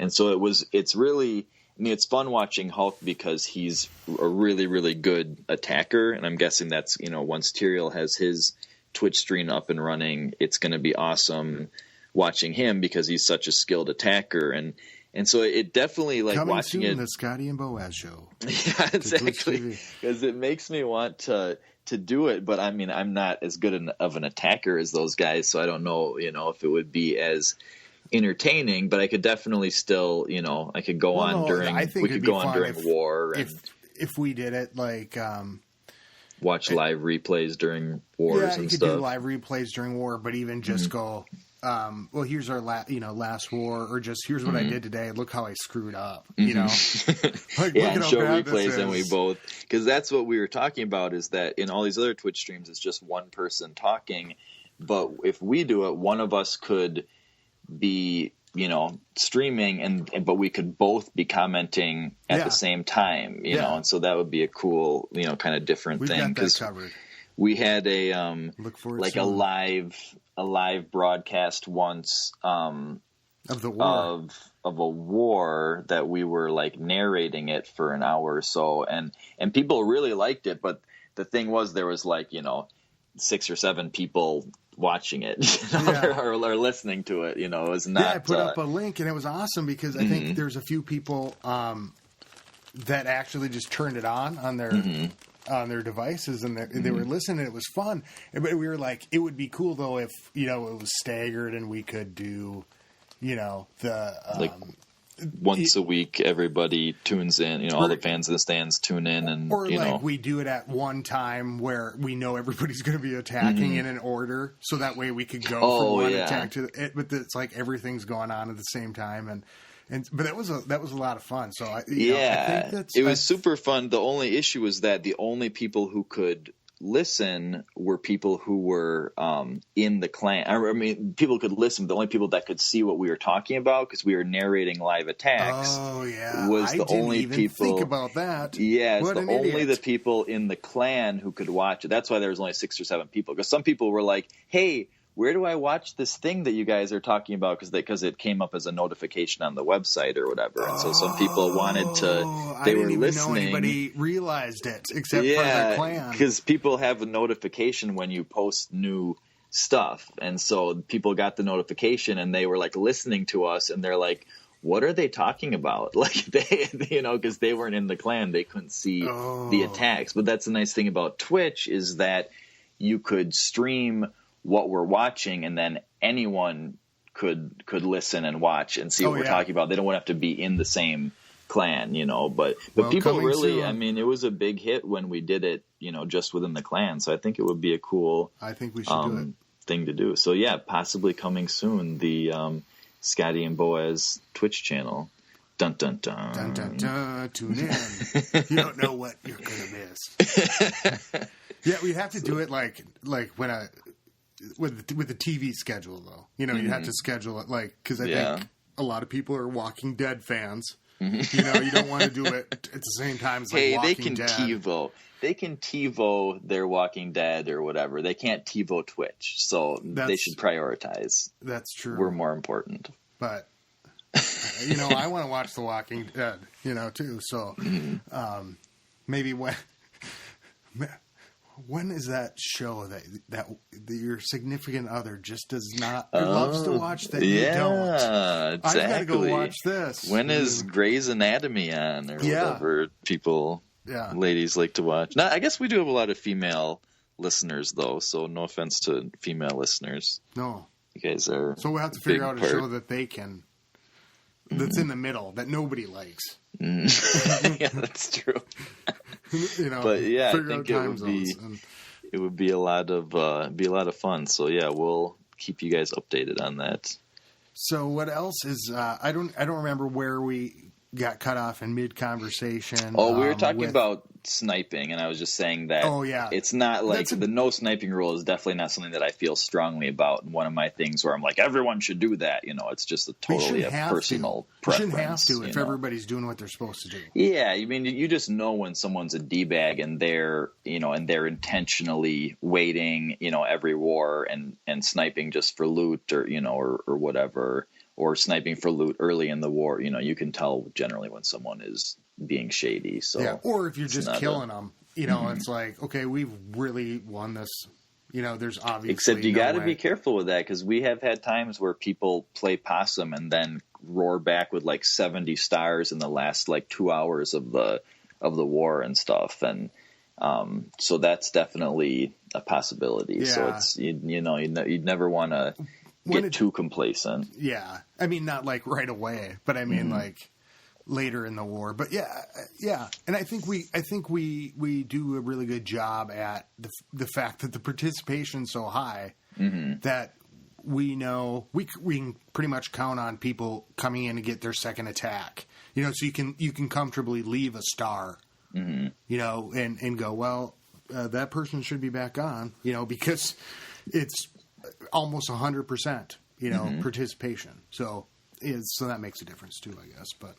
[SPEAKER 2] so it's really, I mean, it's fun watching Hulk because he's a really, really good attacker. And I'm guessing that's, you know, once Tyriel has his Twitch stream up and running, it's going to be awesome watching him because he's such a skilled attacker. And so it definitely, like,
[SPEAKER 1] coming
[SPEAKER 2] watching
[SPEAKER 1] soon,
[SPEAKER 2] it,
[SPEAKER 1] the Scotty and Boaz show.
[SPEAKER 2] Yeah, exactly. Because it makes me want to do it, but I mean, I'm not as good of an attacker as those guys, so I don't know, you know, if it would be as entertaining. But I could definitely still, you know, I could go on during war, and
[SPEAKER 1] if we did it like
[SPEAKER 2] watch live replays during wars and stuff. Yeah, you could
[SPEAKER 1] do live replays during war, but even just go, well, here's our last war, or just here's what I did today. Look how I screwed up, you know. Like,
[SPEAKER 2] yeah, and show replays, and we both, because that's what we were talking about, is that in all these other Twitch streams, it's just one person talking. But if we do it, one of us could be, you know, streaming, but we could both be commenting at the same time, you know, and so that would be a cool, you know, kind of different thing.
[SPEAKER 1] Got that covered.
[SPEAKER 2] We had a
[SPEAKER 1] Look forward
[SPEAKER 2] like
[SPEAKER 1] to
[SPEAKER 2] a live broadcast once
[SPEAKER 1] of the war
[SPEAKER 2] of a war that we were like narrating it for an hour or so, and people really liked it. But the thing was, there was like 6 or 7 people watching it, or listening to it. It was not.
[SPEAKER 1] Yeah, I put up a link, and it was awesome because I think there's a few people that actually just turned it on their devices, and they were listening. It was fun, but we were like, it would be cool though if it was staggered and we could do, the
[SPEAKER 2] once a week, everybody tunes in. All the fans in the stands tune in, and
[SPEAKER 1] or like we do it at one time where we know everybody's going to be attacking in an order, so that way we could go from one attack to it. But it's like everything's going on at the same time, but that was a lot of fun. So I think
[SPEAKER 2] it was super fun. The only issue was that the only people who could listen were people who were in the clan. I mean, people could listen, but the only people that could see what we were talking about, because we were narrating live attacks.
[SPEAKER 1] Oh yeah,
[SPEAKER 2] was the
[SPEAKER 1] didn't
[SPEAKER 2] only
[SPEAKER 1] even
[SPEAKER 2] people
[SPEAKER 1] think about that.
[SPEAKER 2] Yeah, it's
[SPEAKER 1] what
[SPEAKER 2] the only the people in the clan who could watch it. That's why there was only 6 or 7 people. Because some people were like, "Hey, where do I watch this thing that you guys are talking about?" Because it came up as a notification on the website or whatever. And so some people wanted to. They were listening. I didn't even know
[SPEAKER 1] anybody realized it except for the clan.
[SPEAKER 2] Because people have a notification when you post new stuff, and so people got the notification and they were like listening to us, and they're like, "What are they talking about?" Like they, because they weren't in the clan, they couldn't see the attacks. But that's the nice thing about Twitch is that you could stream what we're watching, and then anyone could listen and watch and see what we're talking about. They don't have to be in the same clan, but people really soon. I mean, it was a big hit when we did it, just within the clan. So I think it would be a cool
[SPEAKER 1] I think we should do it.
[SPEAKER 2] Thing to do. So yeah, possibly coming soon, the Scotty and Boaz Twitch channel. Dun dun dun.
[SPEAKER 1] Dun dun dun. Tune in. You don't know what you're gonna miss. Yeah, we have to do it like when with the TV schedule though. You have to schedule it because I think a lot of people are Walking Dead fans. You don't want to do it at the same time as like Walking Dead.
[SPEAKER 2] TiVo. They can TiVo their Walking Dead or whatever. They can't TiVo Twitch, so they should prioritize.
[SPEAKER 1] That's true.
[SPEAKER 2] We're more important.
[SPEAKER 1] But I want to watch The Walking Dead, too. So maybe when is that show that your significant other just does not loves to watch that you don't?
[SPEAKER 2] Exactly.
[SPEAKER 1] I've got to go watch this.
[SPEAKER 2] When is Grey's Anatomy on or whatever people, ladies like to watch? Now, I guess we do have a lot of female listeners though, so no offense to female listeners.
[SPEAKER 1] No,
[SPEAKER 2] you guys are.
[SPEAKER 1] So we'll have to figure out a show that they can. That's in the middle that nobody likes.
[SPEAKER 2] Yeah, that's true. But yeah, I think it would be a lot of fun. So yeah, we'll keep you guys updated on that.
[SPEAKER 1] So what else is I don't remember where we got cut off in mid conversation.
[SPEAKER 2] Oh, we were talking about sniping, and I was just saying that.
[SPEAKER 1] Oh yeah,
[SPEAKER 2] it's not like the no sniping rule is definitely not something that I feel strongly about. And one of my things where I'm like, everyone should do that. It's just a personal preference.
[SPEAKER 1] You shouldn't have to if everybody's doing what they're supposed to do.
[SPEAKER 2] Yeah, I mean, you just know when someone's a d-bag and they're they're intentionally waiting every war and sniping just for loot or whatever. Or sniping for loot early in the war, you can tell generally when someone is being shady. So
[SPEAKER 1] yeah, or if you're just killing them, it's like, okay, we've really won this. There's obviously
[SPEAKER 2] except you got to be careful with that because we have had times where people play possum and then roar back with like 70 stars in the last like 2 hours of the war and stuff, and so that's definitely a possibility. Yeah. So it's you'd never want to get too complacent.
[SPEAKER 1] Yeah. I mean, not like right away, but I mean like later in the war. But yeah. And I think we do a really good job at the fact that the participation's so high that we know we can pretty much count on people coming in to get their second attack. So you can comfortably leave a star, and go, well, that person should be back on, because it's almost 100%, participation. So that makes a difference too, I guess. But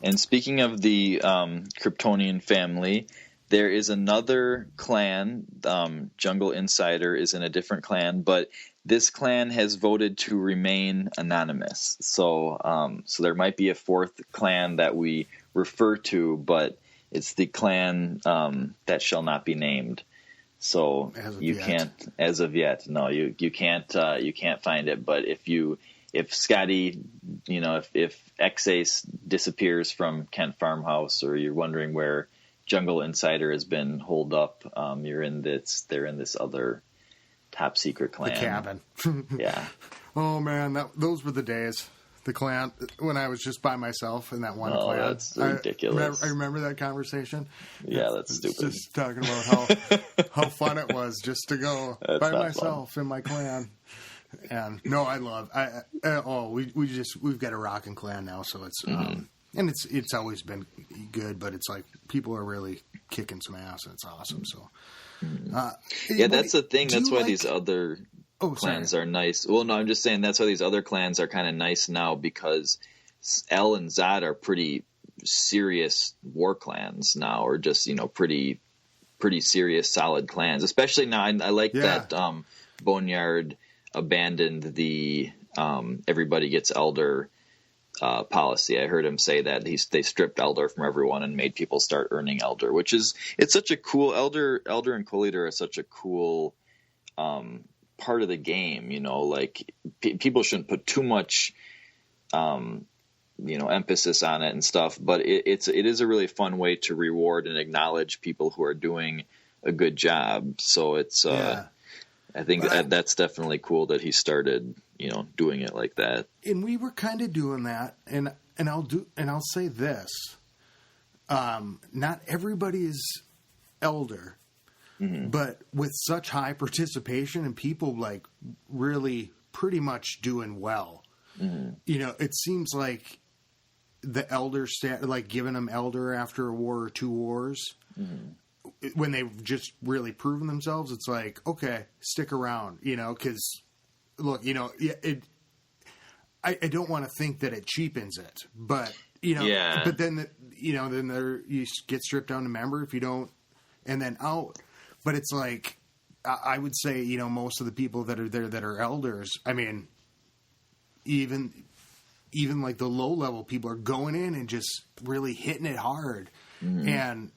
[SPEAKER 2] and speaking of the Kryptonian family, There is another clan. Jungle Insider is in a different clan, but this clan has voted to remain anonymous. So there might be a fourth clan that we refer to, but it's the clan that shall not be named. So you can't, as of yet, no, you can't find it. But if Scotty, if X-Ace disappears from Kent Farmhouse, or you're wondering where Jungle Insider has been holed up, they're in this other top secret clan.
[SPEAKER 1] The cabin.
[SPEAKER 2] Yeah.
[SPEAKER 1] Oh man, those were the days. The clan, when I was just by myself in that one clan.
[SPEAKER 2] Oh, that's ridiculous.
[SPEAKER 1] I remember that conversation.
[SPEAKER 2] Yeah, that's stupid.
[SPEAKER 1] Just talking about how fun it was just to go by myself in my clan. And no, I love. We've got a rockin' clan now, so it's and it's always been good, but it's like people are really kicking some ass, and it's awesome. So
[SPEAKER 2] that's the thing. That's why these other clans are nice. Well, no, I'm just saying that's why these other clans are kind of nice now, because El and Zod are pretty serious war clans now, or just pretty serious, solid clans. Especially now, I like that Boneyard abandoned the everybody gets elder policy. I heard him say that they stripped elder from everyone and made people start earning elder, which is it's such a cool elder and co-leader are such a cool part of the game. Like people shouldn't put too much emphasis on it and stuff, but it is a really fun way to reward and acknowledge people who are doing a good job. So it's I think that's definitely cool that he started, doing it like that.
[SPEAKER 1] And we were kind of doing that, and I'll say this: not everybody is elder, but with such high participation and people like really pretty much doing well, it seems like the elder like giving them elder after a war or two wars. When they've just really proven themselves, it's like, okay, stick around, because look, I don't want to think that it cheapens it, but but then then you get stripped down to member if you don't, and then out. But it's like, I would say, most of the people that are there that are elders, I mean, even like the low level people are going in and just really hitting it hard, and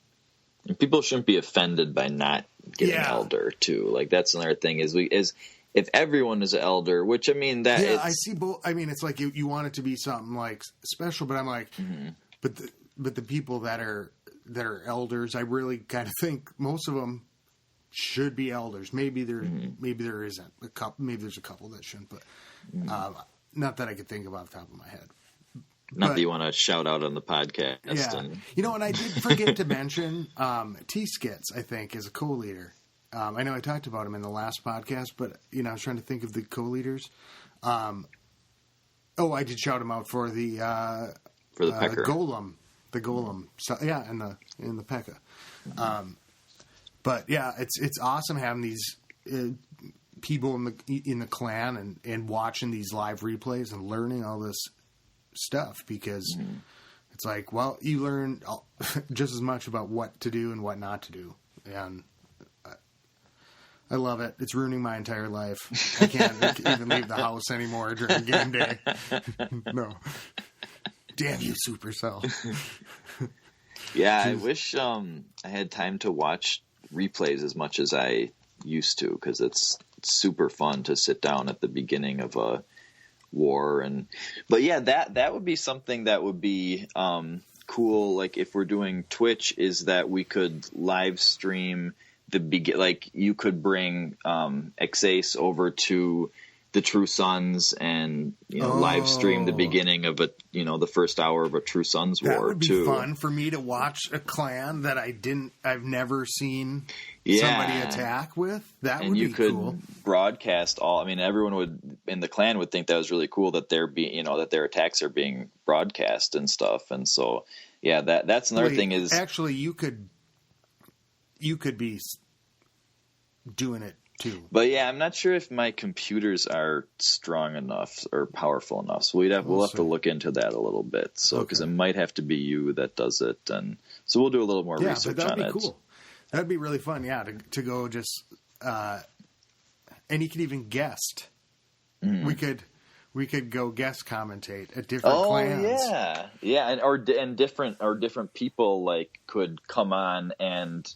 [SPEAKER 2] people shouldn't be offended by not getting elder too. Like that's another thing is if everyone is an elder, which I mean that
[SPEAKER 1] I see both. I mean, it's like you want it to be something like special, but I'm like, but the people that are elders, I really kind of think most of them should be elders. Maybe there isn't a couple. Maybe there's a couple that shouldn't, but not that I could think about off the top of my head.
[SPEAKER 2] Not that you want to shout out on the podcast.
[SPEAKER 1] Yeah. And I did forget to mention T-Skits, I think, is a co-leader. I know I talked about him in the last podcast, but, I was trying to think of the co-leaders. I did shout him out for the
[SPEAKER 2] Pecker.
[SPEAKER 1] Golem. The Golem. So, yeah, in the Pekka. But, yeah, it's awesome having these people in the clan and watching these live replays and learning all this stuff, because it's like, well, you learn just as much about what to do and what not to do, and I love it. It's ruining my entire life. I can't even leave the house anymore during game day. No, damn you, Supercell.
[SPEAKER 2] Yeah, I wish I had time to watch replays as much as I used to, because it's super fun to sit down at the beginning of a war. But yeah, that would be something that would be cool. Like if we're doing Twitch, is that we could live stream like you could bring X-Ace over to the True Sons and live stream the beginning of the first hour of a True Sons war.
[SPEAKER 1] That would be
[SPEAKER 2] too
[SPEAKER 1] fun for me to watch a clan that I've never seen somebody attack with. That would be cool. And you could
[SPEAKER 2] broadcast all. I mean, everyone in the clan would think that was really cool that that their attacks are being broadcast and stuff. And so, yeah, that's another thing is
[SPEAKER 1] actually you could be doing it too.
[SPEAKER 2] But yeah, I'm not sure if my computers are strong enough or powerful enough. So we'll have to look into that a little bit. So because it might have to be you that does it, and so we'll do a little more research on it. Cool.
[SPEAKER 1] That'd be really fun, yeah, to go just, and you could even guest. We could go guest commentate at different clans.
[SPEAKER 2] Oh yeah, and different people like could come on and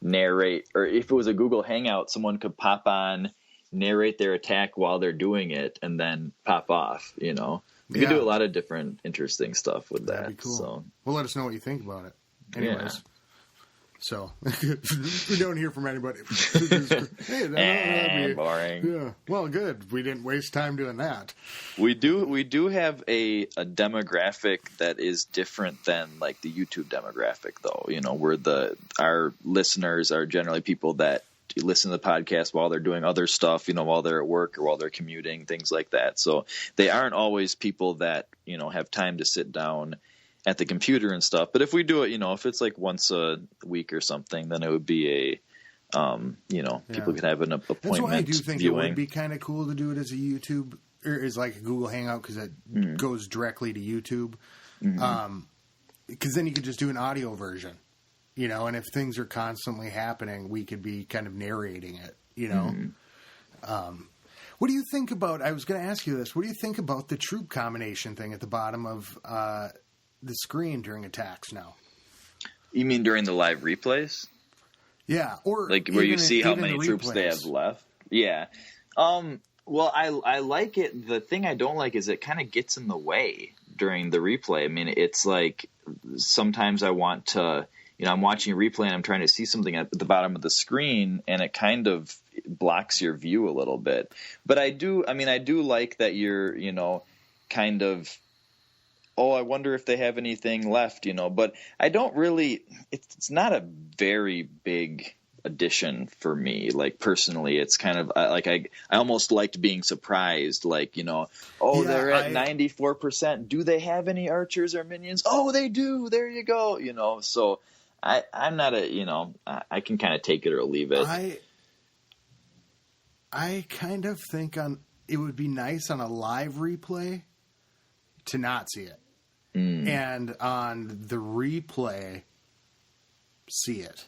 [SPEAKER 2] narrate, or if it was a Google Hangout, someone could pop on, narrate their attack while they're doing it, and then pop off. You could do a lot of different interesting stuff with that.
[SPEAKER 1] That'd be cool.
[SPEAKER 2] So,
[SPEAKER 1] well, let us know what you think about it. Anyways, so we don't hear from anybody. Hey,
[SPEAKER 2] boring.
[SPEAKER 1] Yeah. Well, good. We didn't waste time doing that.
[SPEAKER 2] We do have a demographic that is different than like the YouTube demographic, though. Where our listeners are generally people that listen to the podcast while they're doing other stuff, while they're at work or while they're commuting, things like that. So they aren't always people that have time to sit down at the computer and stuff. But if we do it, if it's like once a week or something, then it would be people could have an appointment.
[SPEAKER 1] That's why I do think
[SPEAKER 2] viewing.
[SPEAKER 1] It would be kind of cool to do it as a YouTube or as like a Google Hangout, because it goes directly to YouTube. Because then you could just do an audio version, and if things are constantly happening, we could be kind of narrating it, What do you think about, I was going to ask you this, what do you think about the troop combination thing at the bottom of the screen during attacks now?
[SPEAKER 2] You mean during the live replays?
[SPEAKER 1] Yeah, or
[SPEAKER 2] like where you see how many troops they have left. Yeah. Well, I like it. The thing I don't like is it kind of gets in the way during the replay. I mean, it's like sometimes I want to, I'm watching a replay and I'm trying to see something at the bottom of the screen, and it kind of blocks your view a little bit. But I do like that you're, kind of, I wonder if they have anything left, but I don't really, it's not a very big addition for me. Like personally, it's kind of like, I almost liked being surprised, like, they're at 94%. Do they have any archers or minions? Oh, they do. There you go. So I'm not I can kind of take it or leave it.
[SPEAKER 1] I kind of think it would be nice on a live replay to not see it. And on the replay, see it.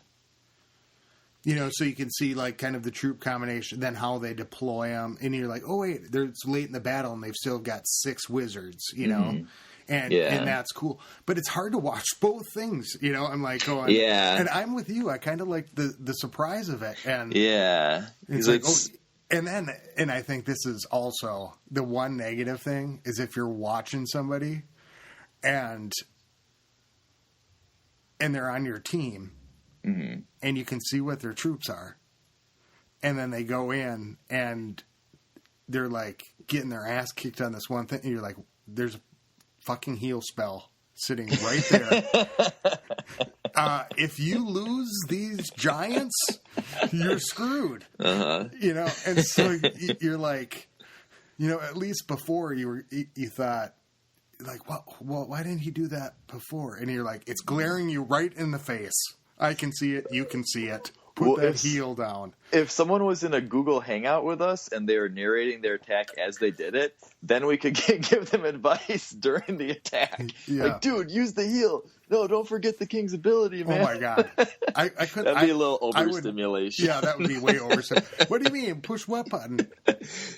[SPEAKER 1] So you can see like kind of the troop combination, then how they deploy them, and you're like, oh wait, it's late in the battle and they've still got 6 wizards, and that's cool. But it's hard to watch both things, I'm like going, and I'm with you. I kind of like the surprise of it, and it's like, and I think this is also the one negative thing is if you're watching somebody and they're on your team, and you can see what their troops are, and then they go in and they're like getting their ass kicked on this one thing, and you're like, there's a fucking heal spell sitting right there. If you lose these giants, you're screwed. And so you're like, at least before you thought, like, well, why didn't he do that before? And you're like, it's glaring you right in the face. I can see it. You can see it. Put that heel down.
[SPEAKER 2] If someone was in a Google Hangout with us and they were narrating their attack as they did it, then we could give them advice during the attack. Yeah. Like, dude, use the heel. No, don't forget the king's ability, man.
[SPEAKER 1] Oh my god, I couldn't.
[SPEAKER 2] That'd be a little overstimulation.
[SPEAKER 1] Yeah, that would be way overstimulation. What do you mean? Push what button?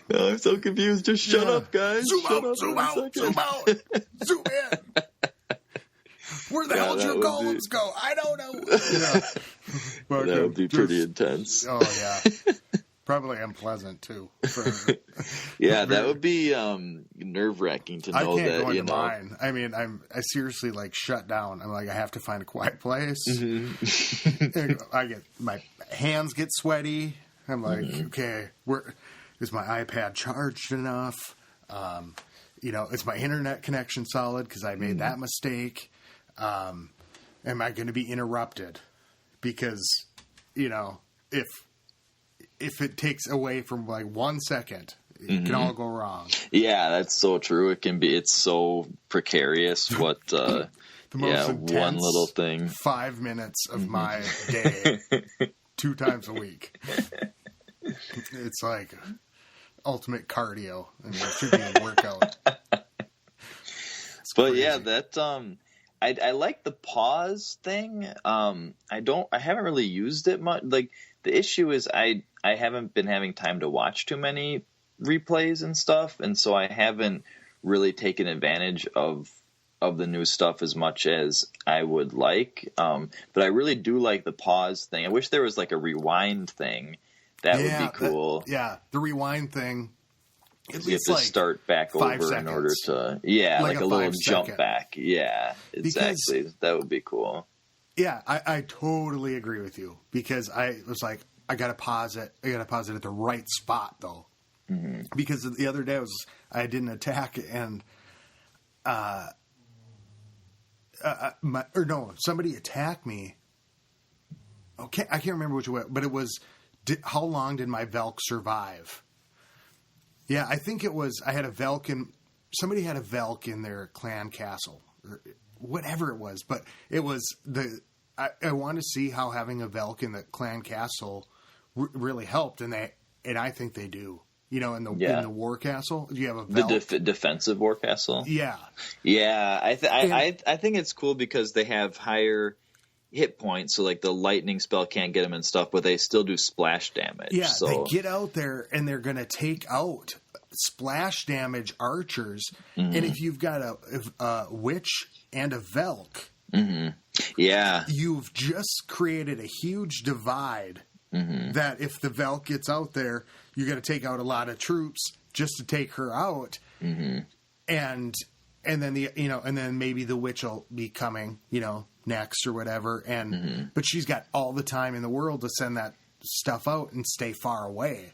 [SPEAKER 2] No, I'm so confused. Just shut up, guys.
[SPEAKER 1] Zoom out, zoom out, zoom in. Where the hell did your golems go? I don't know. But,
[SPEAKER 2] that would be pretty intense.
[SPEAKER 1] Oh yeah. Probably unpleasant too.
[SPEAKER 2] That would be nerve-wracking to know that. I can't go into
[SPEAKER 1] mine. I mean, I seriously like shut down. I'm like, I have to find a quiet place. My hands get sweaty. I'm like, okay, is my iPad charged enough? Is my internet connection solid? Because I made that mistake. Am I going to be interrupted? Because if it takes away from like 1 second, it can all go wrong. Yeah,
[SPEAKER 2] that's so true. It's so precarious what
[SPEAKER 1] the most intense
[SPEAKER 2] one little thing.
[SPEAKER 1] 5 minutes of my day 2 times a week. It's like ultimate cardio. I mean, it should be a workout.
[SPEAKER 2] But yeah, that I like the pause thing. I haven't really used it much. Like, the issue is I haven't been having time to watch too many replays and stuff, and so I haven't really taken advantage of the new stuff as much as I would like. But I really do like the pause thing. I wish there was like a rewind thing. That would be cool.
[SPEAKER 1] The rewind thing.
[SPEAKER 2] At least you have to start back over in order to, like a little jump back. Yeah, exactly. That would be cool.
[SPEAKER 1] Yeah, I totally agree with you, because I was like, I got to pause it. I got to pause it at the right spot, though. Mm-hmm. Because the other day I did an attack, and somebody attacked me. Okay, I can't remember which way, but it was, how long did my Velk survive? Yeah, I think it was, I had a Velk somebody had a Velk in their clan castle, or whatever it was, but it was I wanted to see how having a Velk in the clan castle really helped, and I think they do. In the war castle, you have a Velk.
[SPEAKER 2] The defensive war castle.
[SPEAKER 1] Yeah,
[SPEAKER 2] yeah. I think it's cool because they have higher hit points, so like the lightning spell can't get them and stuff, but they still do splash damage.
[SPEAKER 1] Yeah,
[SPEAKER 2] so
[SPEAKER 1] they get out there and they're going to take out splash damage archers, and if you've got a witch and a Velk,
[SPEAKER 2] yeah,
[SPEAKER 1] you've just created a huge divide. That if the Velk gets out there, you got to take out a lot of troops just to take her out, and then and then maybe the witch will be coming, next or whatever, and but she's got all the time in the world to send that stuff out and stay far away.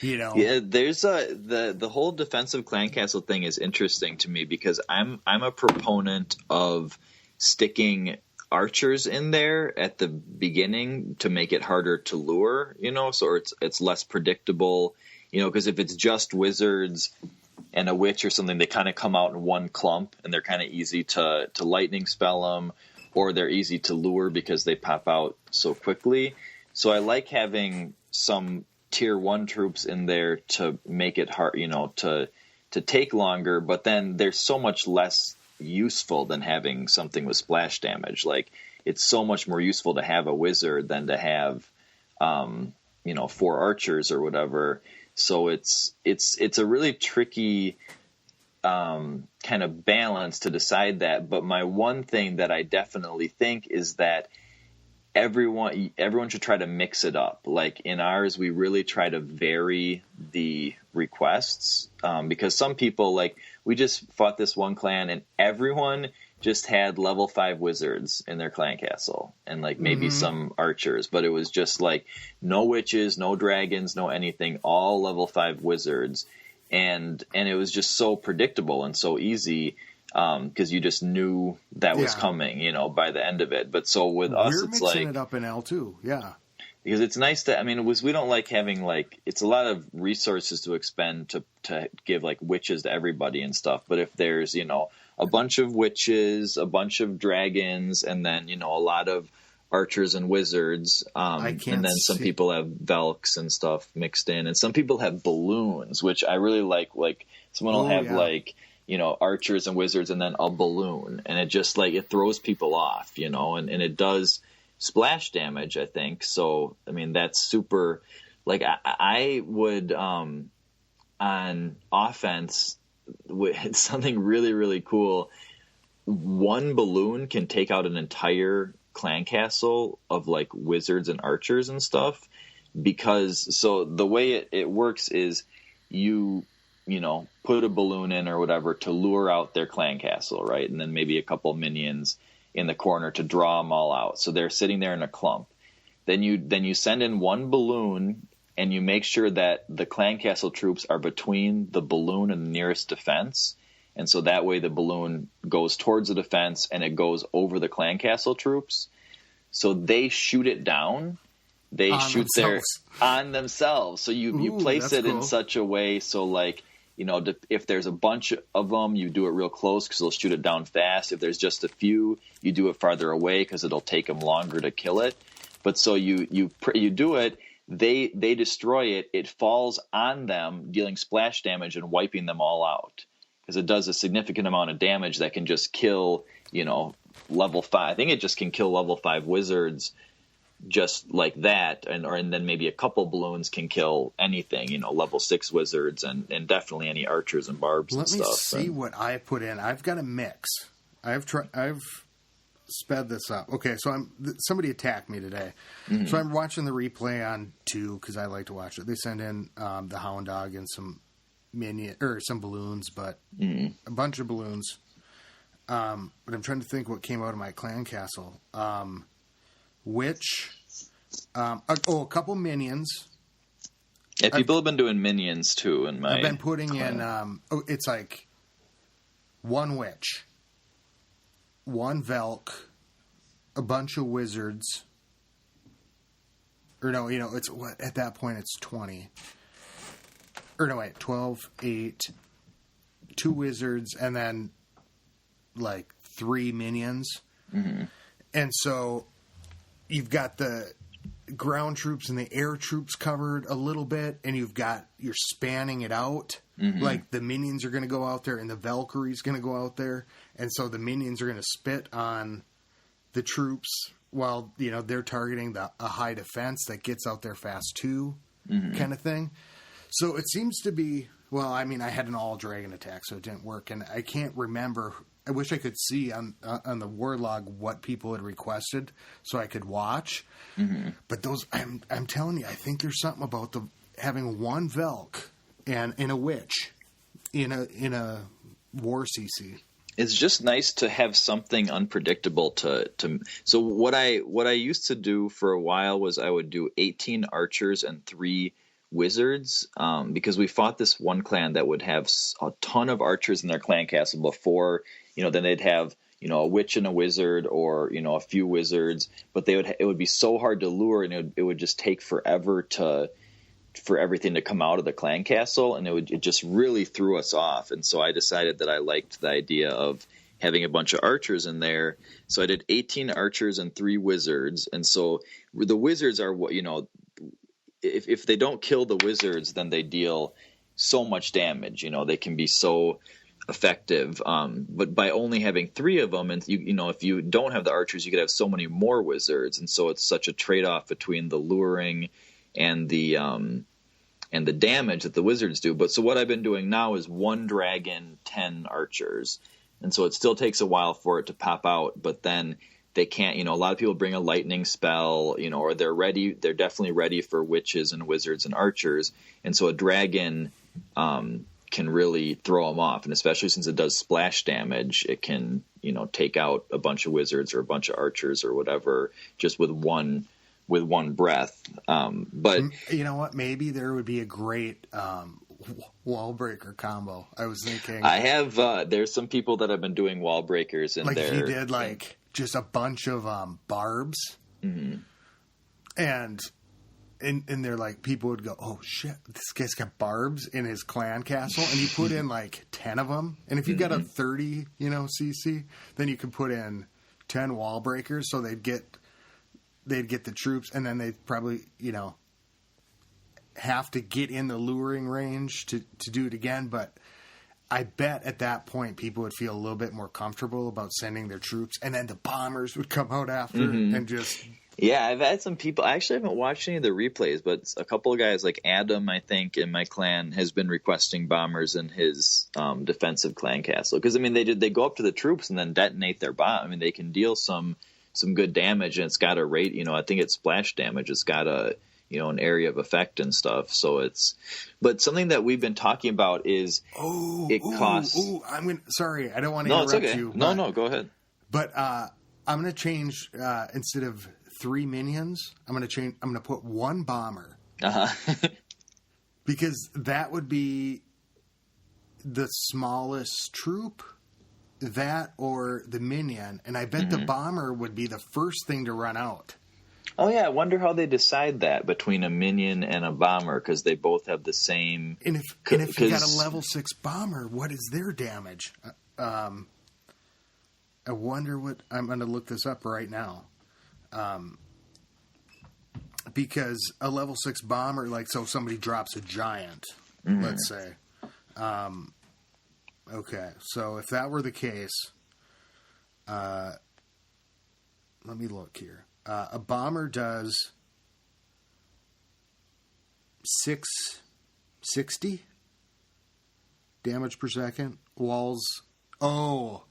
[SPEAKER 2] Yeah, there's the whole defensive clan castle thing is interesting to me, because I'm a proponent of sticking archers in there at the beginning to make it harder to lure, so it's less predictable, because if it's just wizards and a witch or something, they kind of come out in one clump, and they're kind of easy to lightning spell them, or they're easy to lure because they pop out so quickly. So I like having some tier 1 troops in there to make it hard, to take longer, but then they're so much less useful than having something with splash damage. Like, it's so much more useful to have a wizard than to have 4 archers or whatever. So it's a really tricky kind of balance to decide that. But my one thing that I definitely think is that everyone should try to mix it up. Like, in ours, we really try to vary the requests, because some people, like, we just fought this one clan and everyone just had level 5 wizards in their clan castle, and like maybe some archers, but it was just like no witches, no dragons, no anything, all level 5 wizards, and it was just so predictable and so easy, because you just knew that was coming, by the end of it. But so with us, it's like, we're
[SPEAKER 1] mixing it up in L2,
[SPEAKER 2] because it's nice to, we don't like having, like, it's a lot of resources to expend to give like witches to everybody and stuff. But if there's, a bunch of witches, a bunch of dragons, and then, a lot of archers and wizards, and then some people have Velks and stuff mixed in, and some people have balloons, which I really like someone will have like, archers and wizards and then a balloon, and it just like, it throws people off, and it does splash damage, I think. So, that's super, like, I would, on offense, it's something really, really cool. One balloon can take out an entire clan castle of like wizards and archers and stuff, because so the way it works is you put a balloon in or whatever to lure out their clan castle, right? And then maybe a couple minions in the corner to draw them all out. So they're sitting there in a clump. Then you send in one balloon, and you make sure that the clan castle troops are between the balloon and the nearest defense. And so that way the balloon goes towards the defense and it goes over the clan castle troops. So they shoot it down. They shoot on themselves. So you place it in such a way so, like, if there's a bunch of them, you do it real close because they'll shoot it down fast. If there's just a few, you do it farther away because it'll take them longer to kill it. But so you do it, they destroy it. It falls on them, dealing splash damage and wiping them all out. because it does a significant amount of damage that can just kill, level 5. I think it just can kill level 5 wizards just like that, and then maybe a couple balloons can kill anything, level 6 wizards and definitely any archers and barbs and stuff.
[SPEAKER 1] Let me see what I put in. I've got a mix. I've sped this up. Okay, so somebody attacked me today. Mm-hmm. So I'm watching the replay on 2 because I like to watch it. They send in the Hound Dog and some some balloons, but a bunch of balloons. But I'm trying to think what came out of my clan castle. A couple minions.
[SPEAKER 2] Yeah, people have been doing minions too.
[SPEAKER 1] I've been putting in. It's like one witch, one Velk, a bunch of wizards. Or no, it's what at that point it's 20. Or no, wait, 12, 8, 2 wizards, and then like 3 minions. Mm-hmm. And so you've got the ground troops and the air troops covered a little bit, and you're spanning it out. Mm-hmm. Like the minions are going to go out there, and the Valkyrie's going to go out there, and so the minions are going to spit on the troops while they're targeting a high defense that gets out there fast too, kind of thing. So it seems to be. Well, I mean, I had an all dragon attack, so it didn't work, and I can't remember. I wish I could see on the word log what people had requested so I could watch. Mm-hmm. But those, I'm telling you, I think there's something about having one Velk and a witch in a war CC.
[SPEAKER 2] It's just nice to have something unpredictable to. So what I used to do for a while was I would do 18 archers and 3 wizards, because we fought this one clan that would have a ton of archers in their clan castle before. Then they'd have, a witch and a wizard or, a few wizards, but it would be so hard to lure, and it would just take forever for everything to come out of the clan castle. And it just really threw us off. And so I decided that I liked the idea of having a bunch of archers in there. So I did 18 archers and 3 wizards. And so the wizards are what, if they don't kill the wizards, then they deal so much damage. They can be so effective, but by only having 3 of them, and if you don't have the archers, you could have so many more wizards, and so it's such a trade-off between the luring and the damage that the wizards do. But so what I've been doing now is 1 dragon, 10 archers, and so it still takes a while for it to pop out, but then they can't, a lot of people bring a lightning spell, or they're definitely ready for witches and wizards and archers, and so a dragon can really throw them off, and especially since it does splash damage, it can take out a bunch of wizards or a bunch of archers or whatever just with one breath. But
[SPEAKER 1] you know what? Maybe there would be a great wall breaker combo. I was thinking.
[SPEAKER 2] I have. There's some people that have been doing wall breakers in there.
[SPEAKER 1] Like if you did just a bunch of barbs, mm-hmm. and they're like, people would go, oh shit, this guy's got barbs in his clan castle, and you put in 10 of them, and if you got a 30 CC, then you could put in 10 wall breakers, so they'd get the troops, and then they'd probably have to get in the luring range to do it again. But I bet at that point people would feel a little bit more comfortable about sending their troops, and then the bombers would come out after and just.
[SPEAKER 2] Yeah, I've had some people. I actually haven't watched any of the replays, but a couple of guys like Adam, I think, in my clan has been requesting bombers in his defensive clan castle. Because they go up to the troops and then detonate their bomb. They can deal some good damage, and it's got a rate. I think it's splash damage. It's got a an area of effect and stuff. So it's. But something that we've been talking about is costs.
[SPEAKER 1] Sorry, I don't want to interrupt you.
[SPEAKER 2] No, go ahead.
[SPEAKER 1] But I'm going to change instead of 3 minions, I'm going to put 1 bomber. Uh-huh. Because that would be the smallest troop, that or the minion, and I bet the bomber would be the first thing to run out.
[SPEAKER 2] Oh yeah, I wonder how they decide that between a minion and a bomber, because they both have the same.
[SPEAKER 1] And if you got a level 6 bomber, what is their damage? I wonder what. I'm going to look this up right now. Because a level 6 bomber, so somebody drops a giant, let's say, Okay, so if that were the case, let me look here. A bomber does 660 damage per second. Walls. Oh,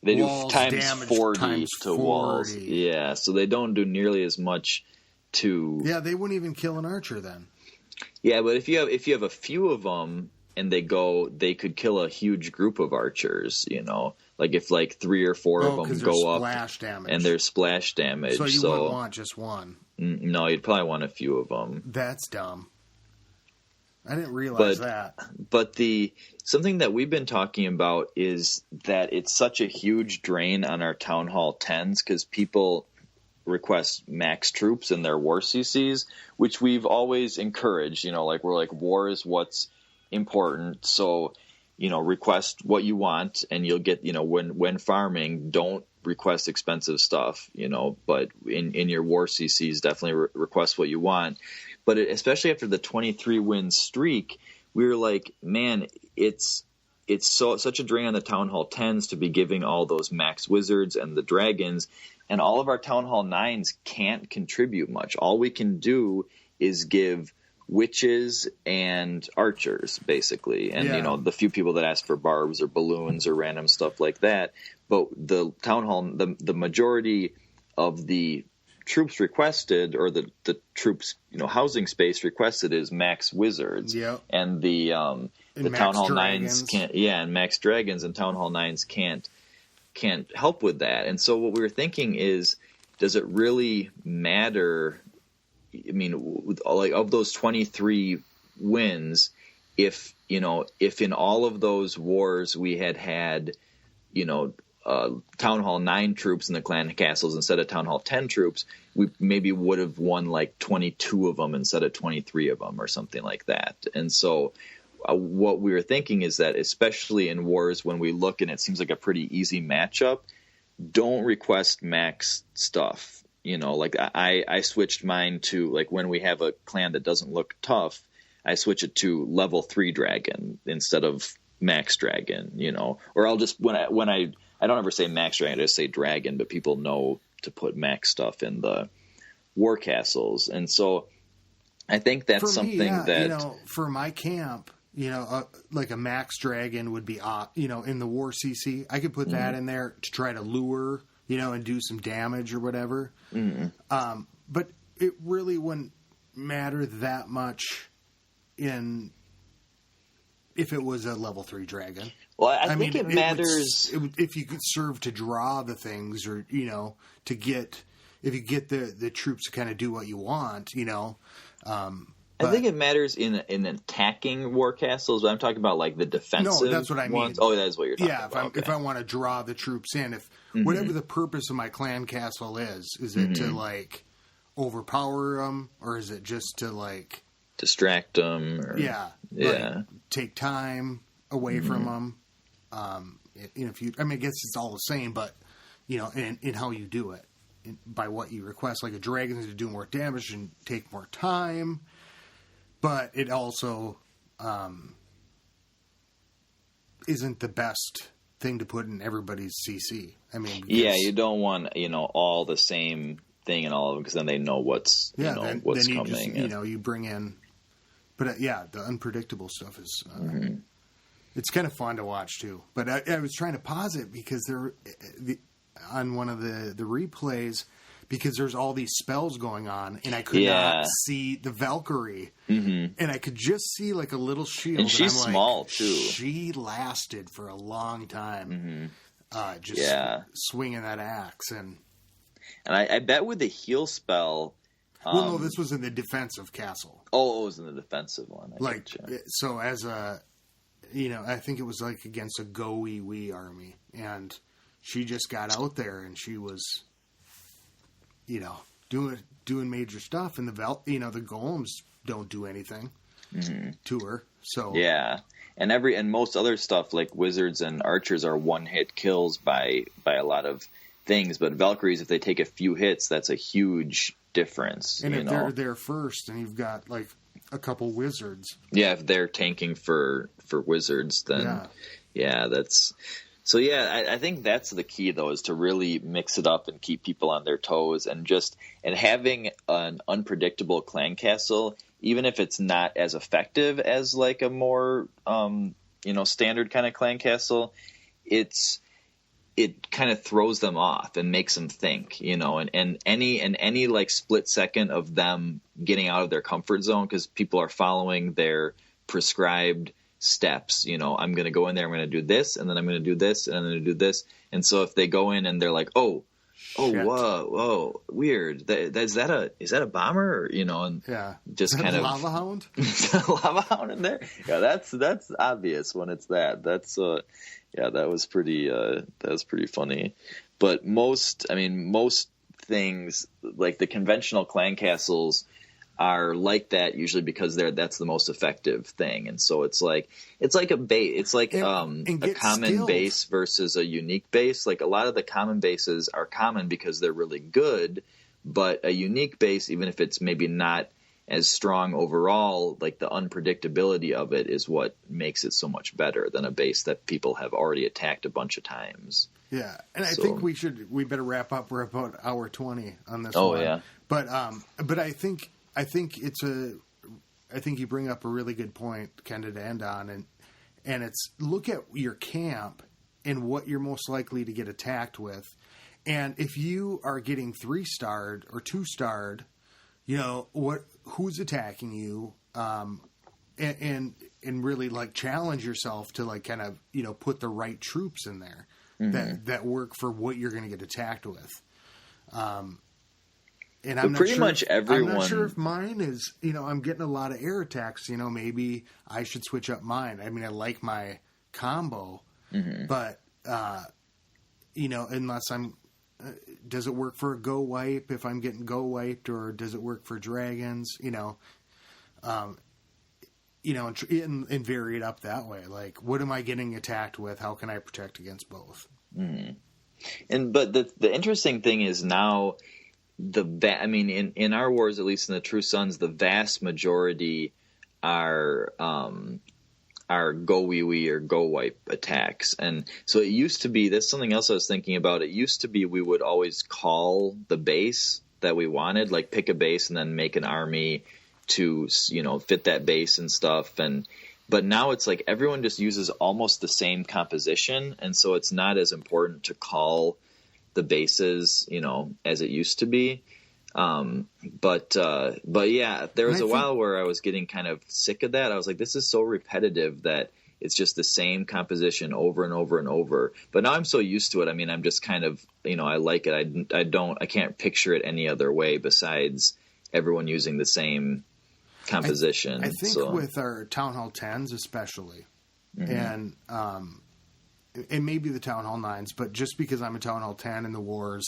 [SPEAKER 2] they do
[SPEAKER 1] walls
[SPEAKER 2] times 40
[SPEAKER 1] times
[SPEAKER 2] to walls. Yeah, so they don't do nearly as much to.
[SPEAKER 1] Yeah, they wouldn't even kill an archer then.
[SPEAKER 2] Yeah, but if you have a few of them and they could kill a huge group of archers. Like if 3 or 4 of them go up,
[SPEAKER 1] splash damage,
[SPEAKER 2] and there's splash damage.
[SPEAKER 1] So you wouldn't want just one.
[SPEAKER 2] No, you'd probably want a few of them.
[SPEAKER 1] That's dumb. I didn't realize that.
[SPEAKER 2] But something that we've been talking about is that it's such a huge drain on our Town Hall 10s because people request max troops in their war CCs, which we've always encouraged. We're like, war is what's important. So, request what you want and you'll get, when farming, don't request expensive stuff, but in your war CCs, definitely request what you want. But especially after the 23 win streak, we were like, man, it's such a drain on the Town Hall 10s to be giving all those max wizards and the dragons, and all of our Town Hall 9s can't contribute much. All we can do is give witches and archers, basically, and the few people that ask for barbs or balloons or random stuff like that. But the Town Hall, the majority of the troops requested, or the troops housing space requested, is max wizards.
[SPEAKER 1] Yep.
[SPEAKER 2] And the Town Hall
[SPEAKER 1] dragons.
[SPEAKER 2] 9s can't. Yeah, and max dragons and Town Hall 9s can't help with that. And so what we were thinking is, does it really matter? I mean, of those 23 wins, if in all of those wars we had Town Hall 9 troops in the clan castles instead of Town Hall 10 troops, we maybe would have won 22 of them instead of 23 of them or something like that. And so what we were thinking is that, especially in wars when we look and it seems like a pretty easy matchup, don't request max stuff. I switched mine to, when we have a clan that doesn't look tough, I switch it to level 3 dragon instead of max dragon, or I'll just, when I don't ever say max dragon, I just say dragon, but people know to put max stuff in the war castles. And so I think that's that
[SPEAKER 1] for my camp, like a max dragon would be, in the war CC, I could put that in there to try to lure, and do some damage or whatever. Mm-hmm. But it really wouldn't matter that much if it was a level 3 dragon.
[SPEAKER 2] Well, I think it matters
[SPEAKER 1] if you could serve to draw the things, or if you get the troops to kind of do what you want,
[SPEAKER 2] I think it matters in attacking war castles, but I'm talking about the defensive.
[SPEAKER 1] No, that's what I mean.
[SPEAKER 2] Ones. Oh, that's what you're talking
[SPEAKER 1] about. If I want to draw the troops in, whatever the purpose of my clan castle is it to overpower them, or is it just to
[SPEAKER 2] distract them? Or,
[SPEAKER 1] take time away from them. I guess it's all the same, but in how you do it, by what you request. Like a dragon to do more damage and take more time, but it also isn't the best thing to put in everybody's CC.
[SPEAKER 2] You don't want all the same thing in all of them, because then they know what's what's
[SPEAKER 1] then
[SPEAKER 2] coming.
[SPEAKER 1] You bring in, but the unpredictable stuff is. It's kind of fun to watch too, but I was trying to pause it because on one of the replays, because there's all these spells going on, and I could not see the Valkyrie, and I could just see a little shield.
[SPEAKER 2] And she's small too.
[SPEAKER 1] She lasted for a long time, swinging that axe, and
[SPEAKER 2] I bet with the heal spell.
[SPEAKER 1] No, this was in the defensive castle.
[SPEAKER 2] Oh, it was in the defensive one.
[SPEAKER 1] So as a. I think it was against a Holowiwi army, and she just got out there and she was, doing major stuff, and the golems don't do anything to her. So
[SPEAKER 2] and most other stuff like wizards and archers are one-hit kills by a lot of things, but Valkyries, if they take a few hits, that's a huge difference.
[SPEAKER 1] And if they're there first, and you've got a couple wizards.
[SPEAKER 2] Yeah, if they're tanking for wizards, then Yeah, I think that's the key, though, is to really mix it up and keep people on their toes, and having an unpredictable clan castle, even if it's not as effective as like a more standard kind of clan castle, it kind of throws them off and makes them think, and any like split second of them getting out of their comfort zone because people are following their prescribed steps. I'm going to go in there, I'm going to do this, and then I'm going to do this, and I'm going to do this. And so if they go in and they're like, oh, whoa, weird. Is that a bomber? And
[SPEAKER 1] yeah,
[SPEAKER 2] just kind of
[SPEAKER 1] lava hound.
[SPEAKER 2] Lava hound in there. Yeah, that's obvious when it's that. That's that was pretty funny. But most things like the conventional clan castles are like that usually because that's the most effective thing. And so it's like a base. It's like a common base versus a unique base. Like a lot of the common bases are common because they're really good, but a unique base, even if it's maybe not as strong overall, like the unpredictability of it is what makes it so much better than a base that people have already attacked a bunch of times.
[SPEAKER 1] Yeah, and I think we better wrap up. We're about hour 20 on this.
[SPEAKER 2] Oh
[SPEAKER 1] one.
[SPEAKER 2] Yeah,
[SPEAKER 1] but I think you bring up a really good point, kind of to end on, and it's look at your camp and what you're most likely to get attacked with, and if you are getting 3-starred or 2-starred, who's attacking you, and really like challenge yourself to like kind of put the right troops in there that work for what you're going to get attacked with. And I'm not sure if mine is, I'm getting a lot of air attacks, maybe I should switch up mine. I mean, I like my combo, but, unless does it work for a go wipe if I'm getting go wiped, or does it work for dragons, and vary it up that way. Like, what am I getting attacked with? How can I protect against both?
[SPEAKER 2] But the interesting thing is now, in our wars, at least in the True Sons, the vast majority are go-wee-wee or go-wipe attacks. And so it used to be, that's something else I was thinking about, it used to be we would always call the base that we wanted, like pick a base and then make an army to, fit that base and stuff. But now it's like everyone just uses almost the same composition, and so it's not as important to call the bases, as it used to be. But yeah, there was a while where I was getting kind of sick of that. I was like, this is so repetitive that it's just the same composition over and over and over. But now I'm so used to it. I mean, I'm just kind of, I like it. I can't picture it any other way besides everyone using the same composition.
[SPEAKER 1] I think with our Town Hall 10s especially, and maybe the Town Hall 9s, but just because I'm a Town Hall 10 in the wars,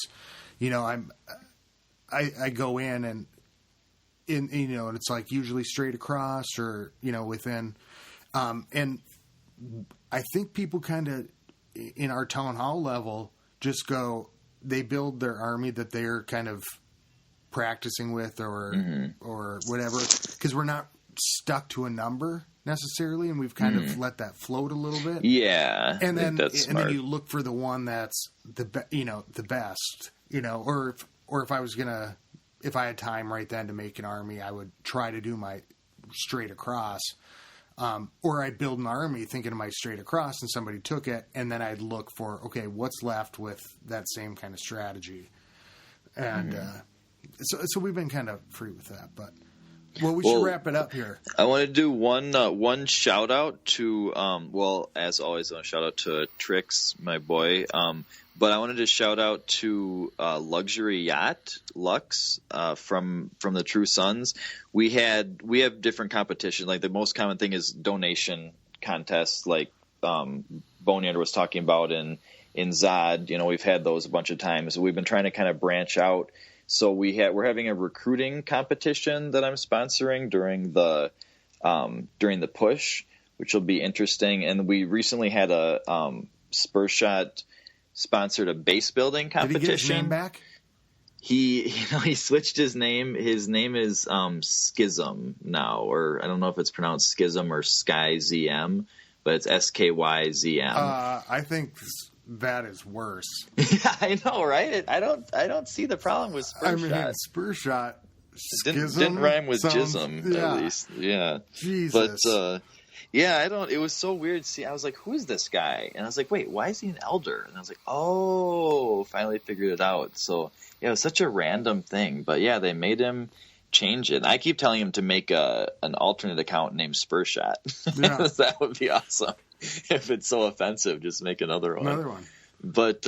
[SPEAKER 1] I go in and it's like usually straight across or, within, and I think people kind of in our Town Hall level just they build their army that they're kind of practicing with or whatever, because we're not stuck to a number necessarily, and we've kind of let that float a little bit.
[SPEAKER 2] Yeah,
[SPEAKER 1] and then you look for the one that's the best, or if I had time right then to make an army, I would try to do my straight across, or I'd build an army thinking of my straight across, and somebody took it, and then I'd look for what's left with that same kind of strategy, and so we've been kind of free with that, but. Well, we should wrap it up here.
[SPEAKER 2] I want to do one shout out to, as always, I want to shout out to Trix, my boy. But I wanted to shout out to Luxury Yacht Lux from the True Sons. We have different competitions. Like the most common thing is donation contests, like Boneyard was talking about in Zod. We've had those a bunch of times. We've been trying to kind of branch out. So we're having a recruiting competition that I'm sponsoring during the push, which will be interesting. And we recently had a Spur Shot sponsored a base building competition.
[SPEAKER 1] Did he get his name back?
[SPEAKER 2] He switched his name. His name is Schism now, or I don't know if it's pronounced Schism or Sky ZM, but it's SKYZM.
[SPEAKER 1] I think that is worse.
[SPEAKER 2] Yeah, I know, right? I don't see the problem with spur shot.
[SPEAKER 1] Spur shot.
[SPEAKER 2] Didn't rhyme with jism, at least. Yeah.
[SPEAKER 1] Jesus.
[SPEAKER 2] But yeah, it was so weird. See, I was like, who's this guy? And I was like, wait, why is he an elder? And I was like, oh, finally figured it out. So yeah, it was such a random thing. But yeah, they made him change it. I keep telling him to make an alternate account named Spur Shot. Yeah. That would be awesome. If it's so offensive, just make another one. But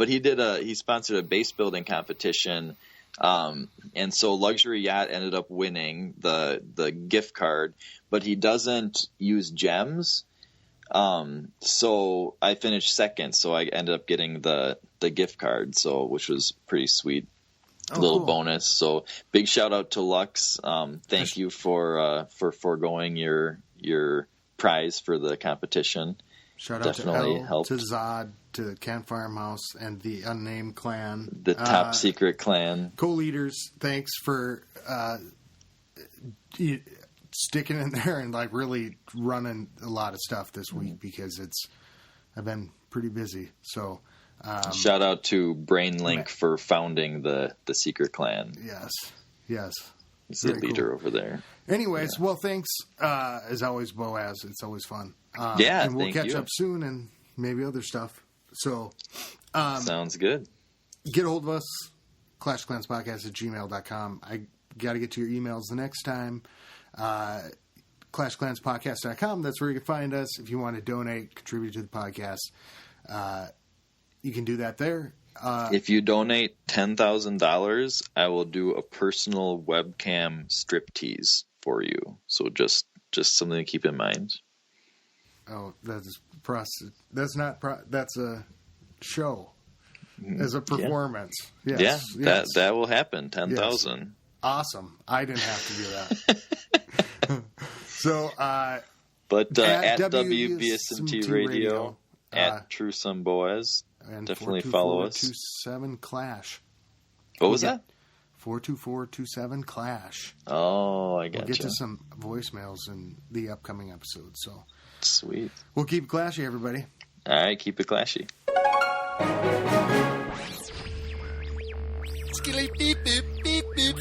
[SPEAKER 2] he sponsored a base building competition. And so Luxury Yacht ended up winning the gift card, but he doesn't use gems. So I finished second, so I ended up getting the gift card, which was pretty sweet. Little cool bonus. So big shout out to Lux. Thank you for foregoing your prize for the competition.
[SPEAKER 1] Shout out to El, to Zod, to Camp Farmhouse, and the unnamed clan.
[SPEAKER 2] The top secret clan.
[SPEAKER 1] Co-leaders, thanks for sticking in there and like really running a lot of stuff this week because I've been pretty busy. So
[SPEAKER 2] shout out to BrainLink for founding the secret clan.
[SPEAKER 1] Yes.
[SPEAKER 2] He's the leader over there.
[SPEAKER 1] Anyways, well, thanks as always, Boaz. It's always fun.
[SPEAKER 2] And
[SPEAKER 1] we'll catch up soon and maybe other stuff. So,
[SPEAKER 2] sounds good.
[SPEAKER 1] Get a hold of us, clashclanspodcast@gmail.com. I got to get to your emails the next time. clashclanspodcast.com. That's where you can find us. If you want to donate, contribute to the podcast, you can do that there.
[SPEAKER 2] If you donate $10,000, I will do a personal webcam striptease for you. So just something to keep in mind.
[SPEAKER 1] Oh, that's a show. As a performance.
[SPEAKER 2] Yes. Yeah, that will happen. 10,000. Yes.
[SPEAKER 1] Awesome. I didn't have to do that. So,
[SPEAKER 2] but at WBSMT Radio, at True Son Boaz,
[SPEAKER 1] and
[SPEAKER 2] definitely follow us.
[SPEAKER 1] 424-27 Clash.
[SPEAKER 2] What was that?
[SPEAKER 1] 424-27 Clash.
[SPEAKER 2] Oh, I got
[SPEAKER 1] We'll get to some voicemails in the upcoming episode. So
[SPEAKER 2] sweet.
[SPEAKER 1] We'll keep it clashy, everybody.
[SPEAKER 2] All right, keep it clashy.
[SPEAKER 1] Skilly beep beep beep beep.